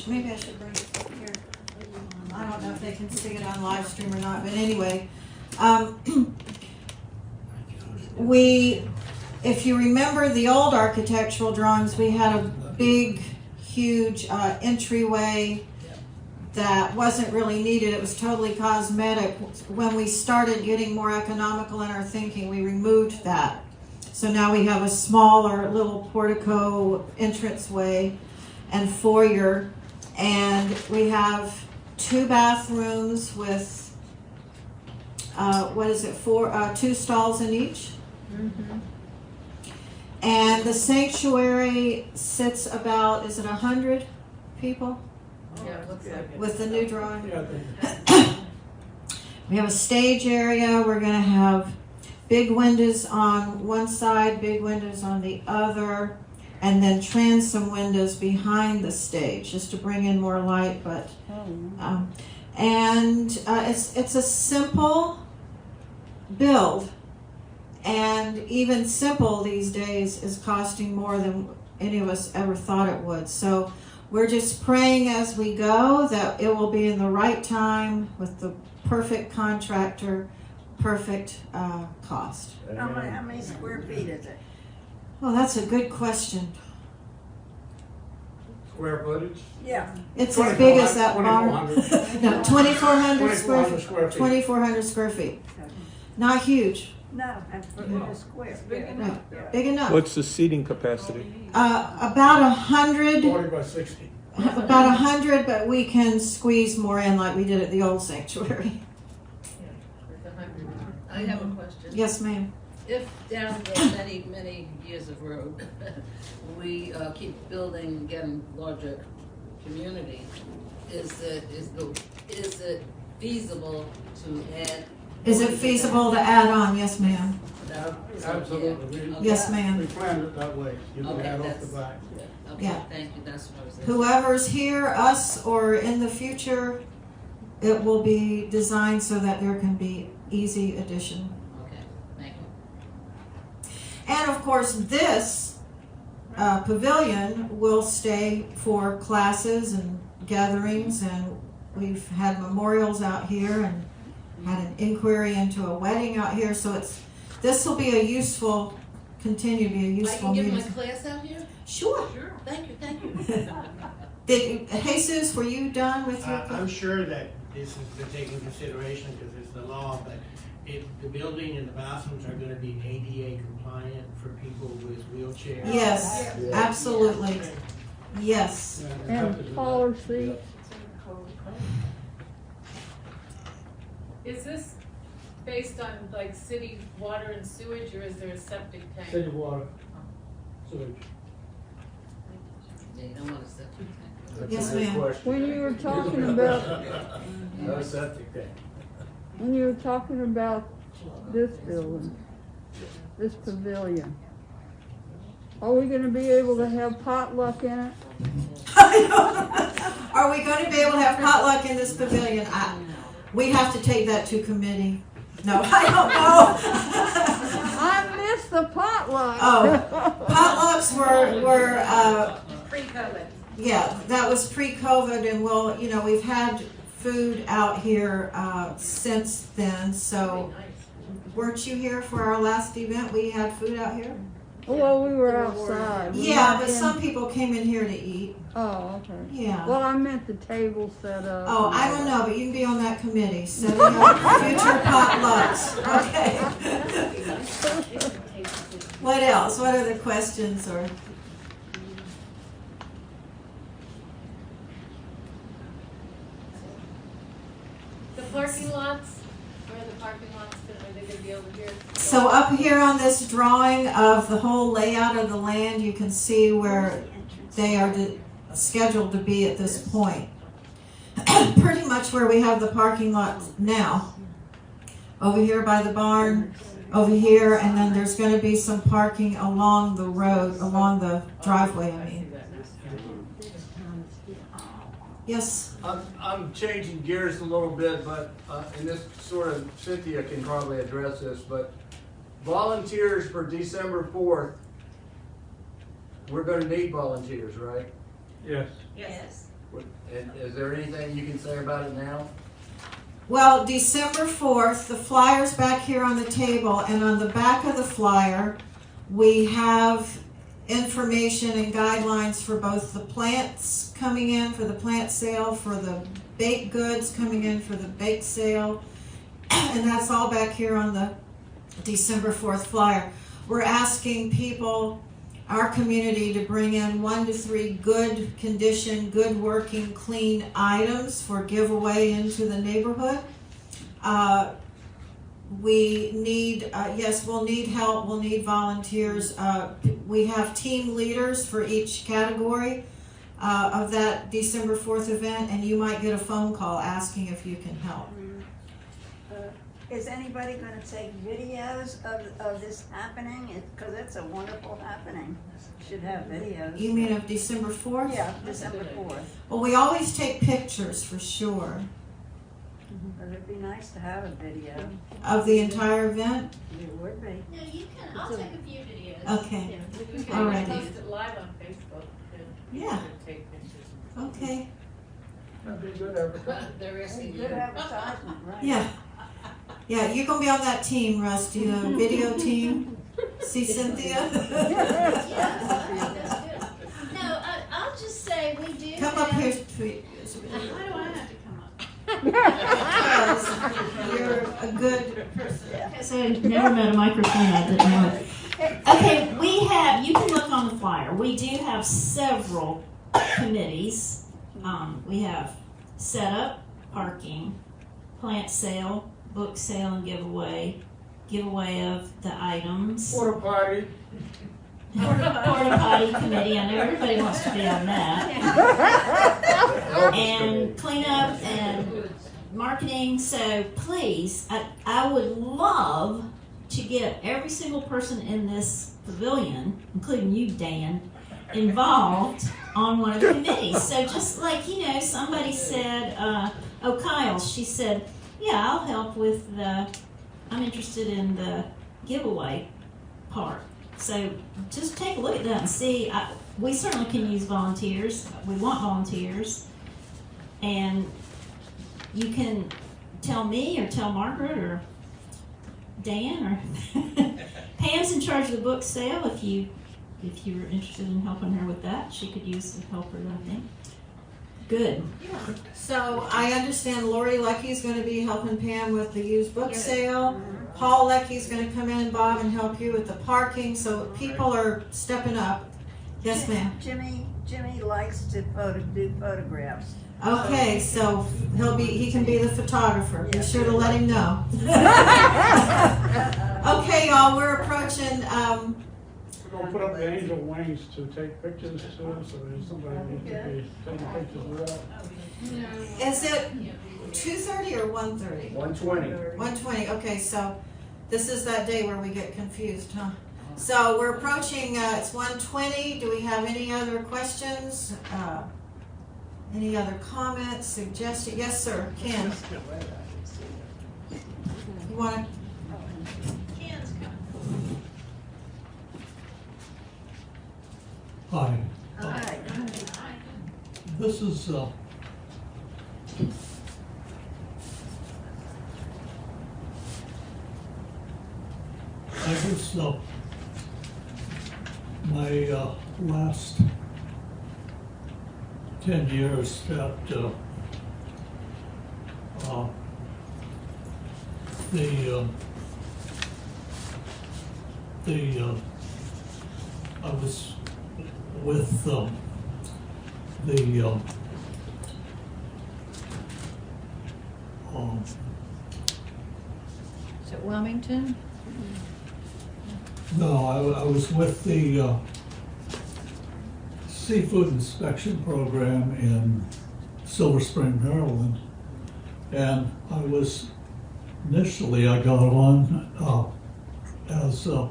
maybe I should bring it here. I don't know if they can see it on live stream or not, but anyway, if you remember the old architectural drawings, we had a big, huge entryway that wasn't really needed. It was totally cosmetic. When we started getting more economical in our thinking, we removed that. So now we have a smaller little portico entranceway and foyer, and we have 2 bathrooms with 2 stalls in each. Mm-hmm. And the sanctuary sits about, is it 100 people? Yeah, it looks like it. With the new drawing. We have a stage area. We're going to have big windows on one side, big windows on the other, and then transom windows behind the stage just to bring in more light. But it's a simple build, and even simple these days is costing more than any of us ever thought it would. So we're just praying as we go that it will be in the right time with the perfect contractor, perfect cost. How many square feet is it? Well, that's a good question. Square footage? Yeah. It's as big as that barn. 2,400. No, 2,400 square 2,400 square feet. feet. 2,400 square feet. Not huge. No, that's a square. Big enough. Right. Big enough. What's the seating capacity? About 100. 40 by 60. About 100, but we can squeeze more in like we did at the old sanctuary. I have a question. Yes, ma'am. If down the many, many years of road, we keep building, getting larger community, is it feasible to add? Is it feasible to add on? Yes, ma'am. Absolutely. Yes, ma'am. We planned it that way. You can Okay, add off that's- the back. Okay, Yeah. thank you, that's what I was asking. Whoever's here, us or in the future, it will be designed so that there can be easy addition. Okay, thank you. And of course, this pavilion will stay for classes and gatherings, and we've had memorials out here and had an inquiry into a wedding out here. So this will be a useful, continue to be a useful I can give meeting. my class out here? Sure. Sure, thank you, thank you. Jesus, were you done with your? I'm sure that this is to take into consideration because it's the law, but if the building and the bathrooms are gonna be ADA compliant for people with wheelchairs. Yes, absolutely. Yes. And taller seats. Is this based on like city water and sewage, or is there a septic tank? City water, sewage. Yeah, you don't want to set the tank. Yes, ma'am. When you were talking about, No septic tank. when you were talking about this building, this pavilion, are we gonna be able to have potluck in it? Are we going to be able to have potluck in this pavilion? We have to take that to committee. No, I don't know. I missed the potluck. Oh, potlucks were Pre-COVID. yeah, that was pre-COVID, and we've had food out here since then. So, weren't you here for our last event? We had food out here. Well, we were outside. We Yeah, weren't but in- some people came in here to eat. Oh, okay. Yeah. Well, I meant the table set up. Oh, I don't know, but you can be on that committee, setting up future potlucks. Okay. What else? What other questions or? The parking lots, where are the parking lots, are they gonna be over here? So up here on this drawing of the whole layout of the land, you can see where they are scheduled to be at this point. Pretty much where we have the parking lot now. Over here by the barn, over here, and then there's going to be some parking along the road, along the driveway, I mean. Yes? I'm changing gears a little bit, but, and this sort of, Cynthia can probably address this, but volunteers for December 4th, we're gonna need volunteers, right? Yes. Yes. And is there anything you can say about it now? Well, December 4th, the flyer's back here on the table, and on the back of the flyer, we have information and guidelines for both the plants coming in for the plant sale, for the baked goods coming in for the bake sale, and that's all back here on the December 4th flyer. We're asking people, our community, to bring in 1 to 3 good condition, good working, clean items for giveaway into the neighborhood. We need, yes, we'll need help, we'll need volunteers. We have team leaders for each category of that December 4th event, and you might get a phone call asking if you can help. Is anybody gonna take videos of this happening? Because it's a wonderful happening. Should have videos. You mean of December 4th? Yeah, December 4th. Well, we always take pictures for sure. But it'd be nice to have a video. Of the entire event? It would be. No, you can, I'll take a few videos. Okay. We can All right. post it live on Facebook. Yeah. Take pictures. Okay. That'd be good advertising. The rest of Good advertisement, right? Yeah. Yeah, you're gonna be on that team, Rusty, the video team. See Cynthia? That's good. No, I'll just say we do Come have, up here, sweet. Why do I have to come up? Because you're a good person. So never met a microphone that didn't work. Okay, you can look on the flyer. We do have several committees. We have setup, parking, plant sale, book sale and giveaway of the items. Porta potty. Porta potty committee, I know everybody wants to be on that. And cleanup and marketing. So please, I would love to get every single person in this pavilion, including you, Dan, involved on one of the committees. So just like, somebody said, Kyle, she said, yeah, I'll help with I'm interested in the giveaway part. So just take a look at that and see. We certainly can use volunteers. We want volunteers. And you can tell me or tell Margaret or Dan or Pam's in charge of the book sale. If you're interested in helping her with that, she could use the helper, I think. Good. So I understand Lori Lecky's going to be helping Pam with the used book sale. Paul Lecky's going to come in, Bob, and help you with the parking. So people are stepping up. Yes, ma'am. Jimmy likes to do photographs. Okay, so he can be the photographer. Be sure to let him know. Okay, y'all, we're approaching. We're gonna put up the angel wings to take pictures too, so there's somebody needs to be taking pictures of that. Is it 2:30 or 1:30? 1:20. 1:20. Okay, so this is that day where we get confused, huh? So we're approaching. It's 1:20. Do we have any other questions? Any other comments, suggestions? Yes, sir. Ken. You want to? Ken's coming. Hi. Hi. This is I guess my last 10 years that I was with Is it Wilmington? No, I was with the seafood inspection program in Silver Spring, Maryland, and I got on as a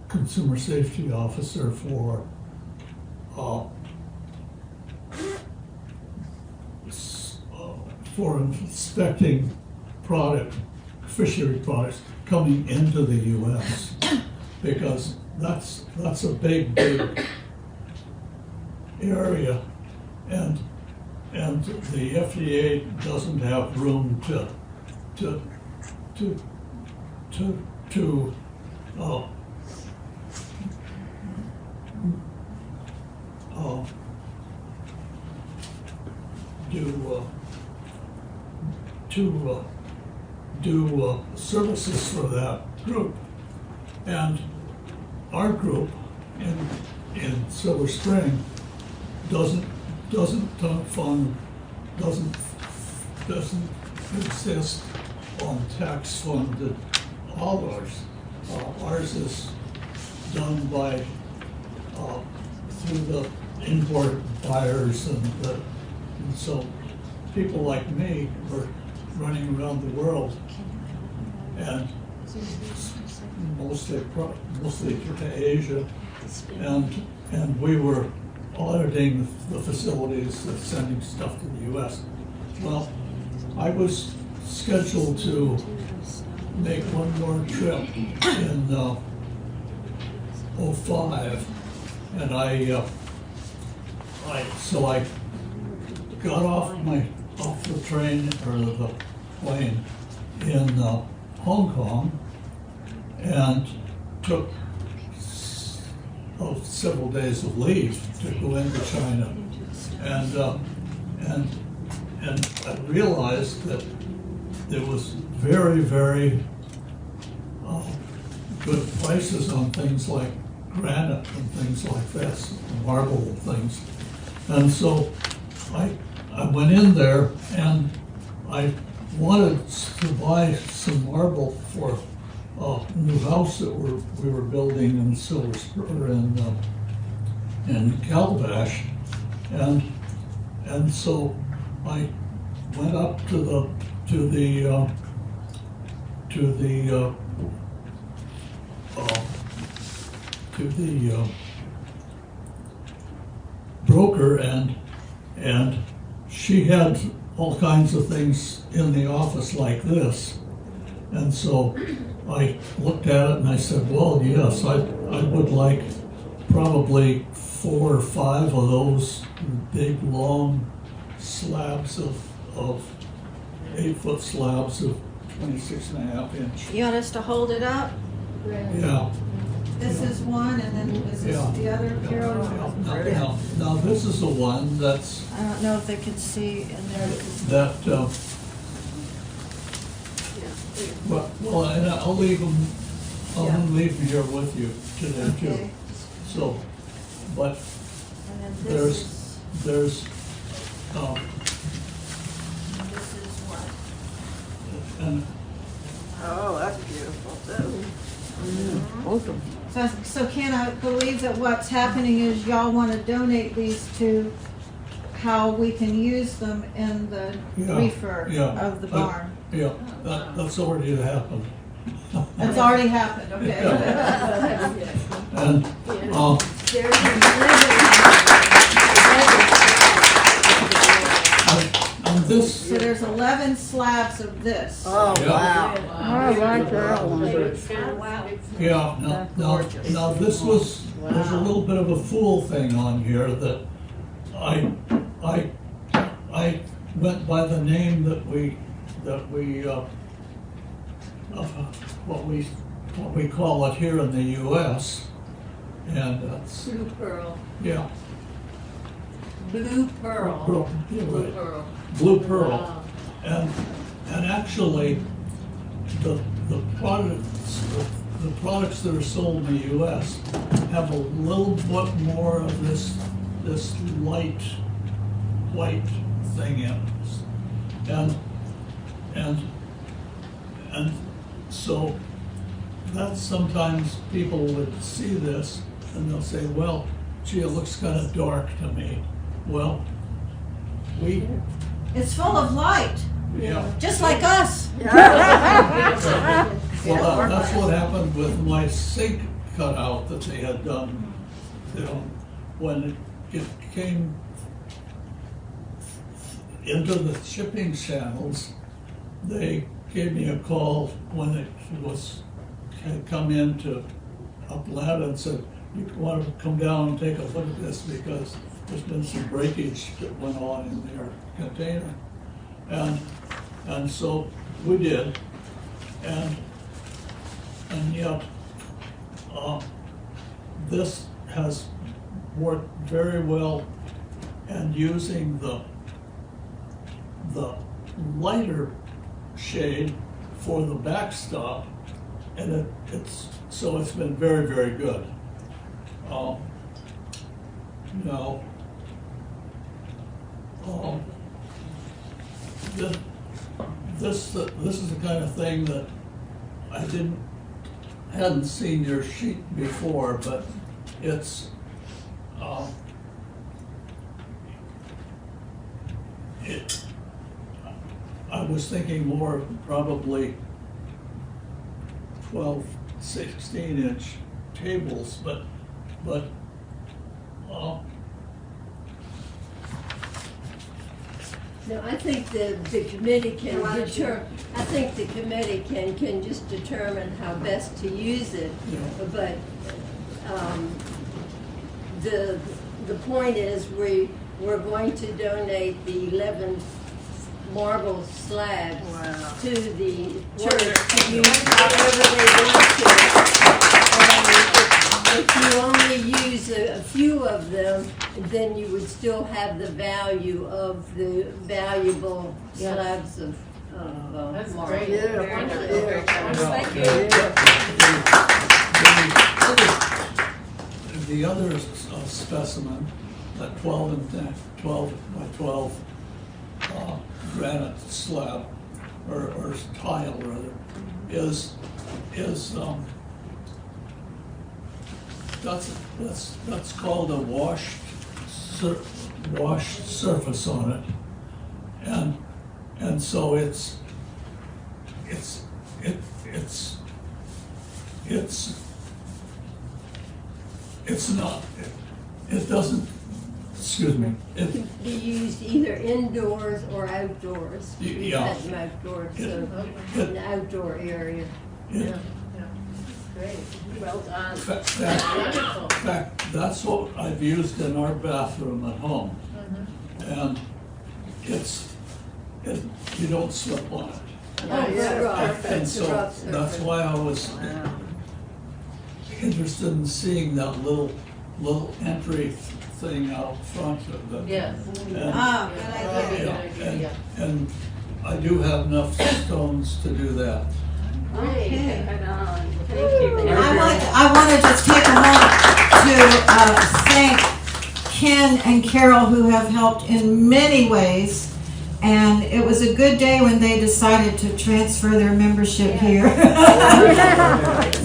consumer safety officer for inspecting fishery products coming into the U.S. because that's a big area, and the FDA doesn't have room to do services for that group, and our group in Silver Spring doesn't exist on tax-funded dollars. Ours is done by through the import buyers, and so people like me were running around the world, and mostly to Asia, and we were auditing the facilities that's sending stuff to the U.S. Well, I was scheduled to make one more trip in '05, and I got off the train or the plane in Hong Kong and took several days of leave to go into China, and I realized that there was very, very good prices on things like granite and things like this, marble things, and so I went in there and I wanted to buy some marble for a new house that we were building in Silver Spur in Calabash, and so I went up to the broker, and she had all kinds of things in the office like this, and so I looked at it and I said, well, yes, I would like probably 4 or 5 of those big long slabs of 8-foot slabs of 26.5 inch. You want us to hold it up? Yeah. This is one, and then is this the other, Carol? Now this is the one that's I don't know if they can see in there. that. Well, and I'll leave them. I'll leave them here with you today too. So, but there's. This is what? And Oh, that's beautiful too. Awesome. So can I believe that what's happening is y'all want to donate these to how we can use them in the reefer of the barn? Yeah, that's already happened. That's already happened, okay. And this. So there's 11 slabs of this. Oh, wow. I like that one. Yeah, now this was, there's a little bit of a fool thing on here that I went by the name that we what we call it here in the U.S. and that's Blue pearl. yeah. Blue pearl. Yeah, Blue right. pearl. Blue pearl. Wow. And actually the products that are sold in the U.S. have a little bit more of this light white thing in it, and so that's sometimes people would see this and they'll say, well, gee, it looks kind of dark to me. Well, It's full of light, yeah. just like us. Well, that's what happened with my sink cutout that they had done. You know, when it came into the shipping channels, they gave me a call when it had come into Upland and said, you want to come down and take a look at this because there's been some breakage that went on in their container. And so we did, and yet this has worked very well, and using the lighter shade for the backstop, and it's been very, very good. Now, this is the kind of thing that I hadn't seen your sheet before, but it's was thinking more probably 12, 16-inch tables, but No, I think the committee can I think the committee can just determine how best to use it. Yeah. But the point is we're going to donate the 11 marble slabs to the church to use however they want to. If you only use a few of them, then you would still have the value of the valuable slabs of That's marble. great. Thank you. the other specimen, that 12 by 12 granite slab, or tile rather, is that's called a washed surface on it, and so it's not, it doesn't, excuse me, It can be used either indoors or outdoors. Yeah. We've had them outdoors, so in the outdoor area. Yeah. Great. Well done. In fact, that's what I've used in our bathroom at home, and you don't slip on it. And so that's why I was interested in seeing that little entry thing out front of it. Yes. And, good idea. and I do have enough stones to do that. Okay. I want to just take a moment to thank Ken and Carol, who have helped in many ways. And it was a good day when they decided to transfer their membership here.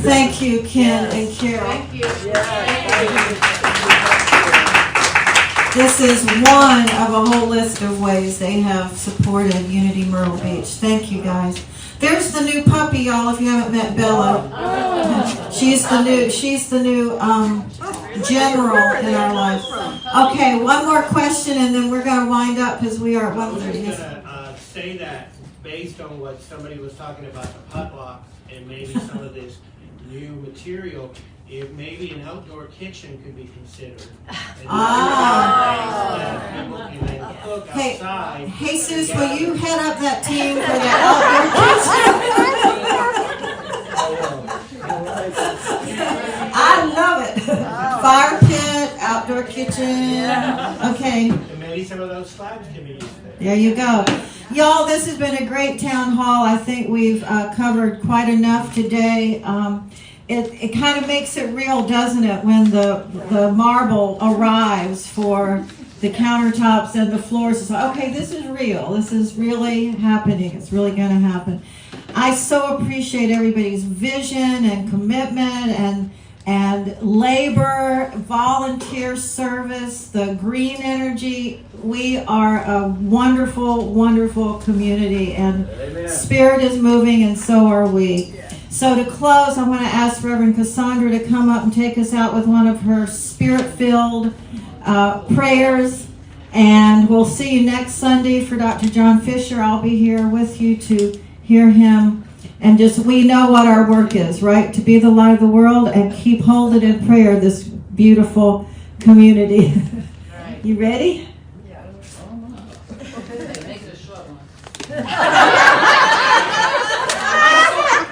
Thank you, Ken and Carol. Thank you. This is one of a whole list of ways they have supported Unity Myrtle Beach. Thank you, guys. There's the new puppy, y'all, if you haven't met Bella. She's the new general in our life. Okay, one more question and then we're going to wind up because we are at 1:30. I was going to say that based on what somebody was talking about, the potluck and maybe some of this new material, if maybe an outdoor kitchen could be considered. People can then cook outside. Hey, Sus, will you head up that team for the outdoor kitchen? I love it. Fire pit, outdoor kitchen. Okay. And maybe some of those slabs can be used there. There you go. Y'all, this has been a great town hall. I think we've covered quite enough today. It kind of makes it real, doesn't it, when the marble arrives for the countertops and the floors. It's like, okay, this is real. This is really happening. It's really going to happen. I so appreciate everybody's vision and commitment and labor, volunteer service, the green energy. We are a wonderful, wonderful community, and Spirit is moving, and so are we. So to close, I want to ask Reverend Cassandra to come up and take us out with one of her spirit-filled prayers. And we'll see you next Sunday for Dr. John Fisher. I'll be here with you to hear him. And just, we know what our work is, right? To be the light of the world and keep holding in prayer this beautiful community. You ready? Yeah. Make it a short one.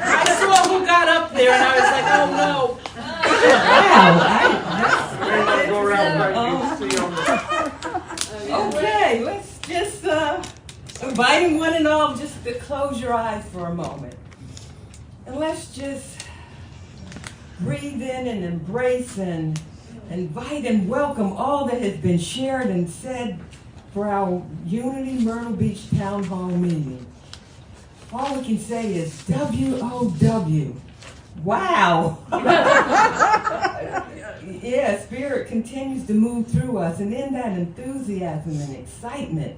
I saw who got up there and I was like, oh no. Okay, let's just inviting one and all just to close your eyes for a moment. And let's just breathe in and embrace and invite and welcome all that has been shared and said for our Unity Myrtle Beach Town Hall meeting. All we can say is W-O-W. Wow. Yeah, Spirit continues to move through us, and in that enthusiasm and excitement,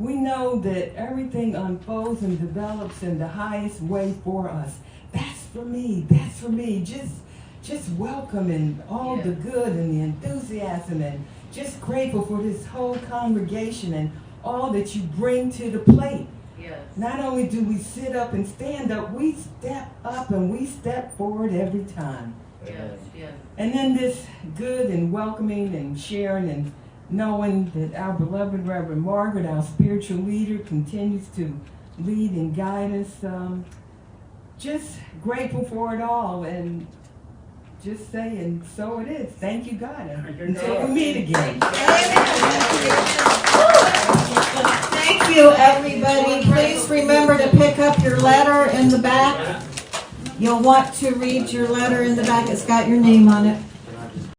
We know that everything unfolds and develops in the highest way for us. That's for me. That's for me. Just welcoming all the good and the enthusiasm, and just grateful for this whole congregation and all that you bring to the plate. Yes. Not only do we sit up and stand up, we step up and we step forward every time. Yes, yes. And then this good and welcoming and sharing and knowing that our beloved Reverend Margaret, our spiritual leader, continues to lead and guide us. Just grateful for it all, and just saying, so it is. Thank you, God. Until we meet again. Thank you, everybody. Please remember to pick up your letter in the back. You'll want to read your letter in the back. It's got your name on it.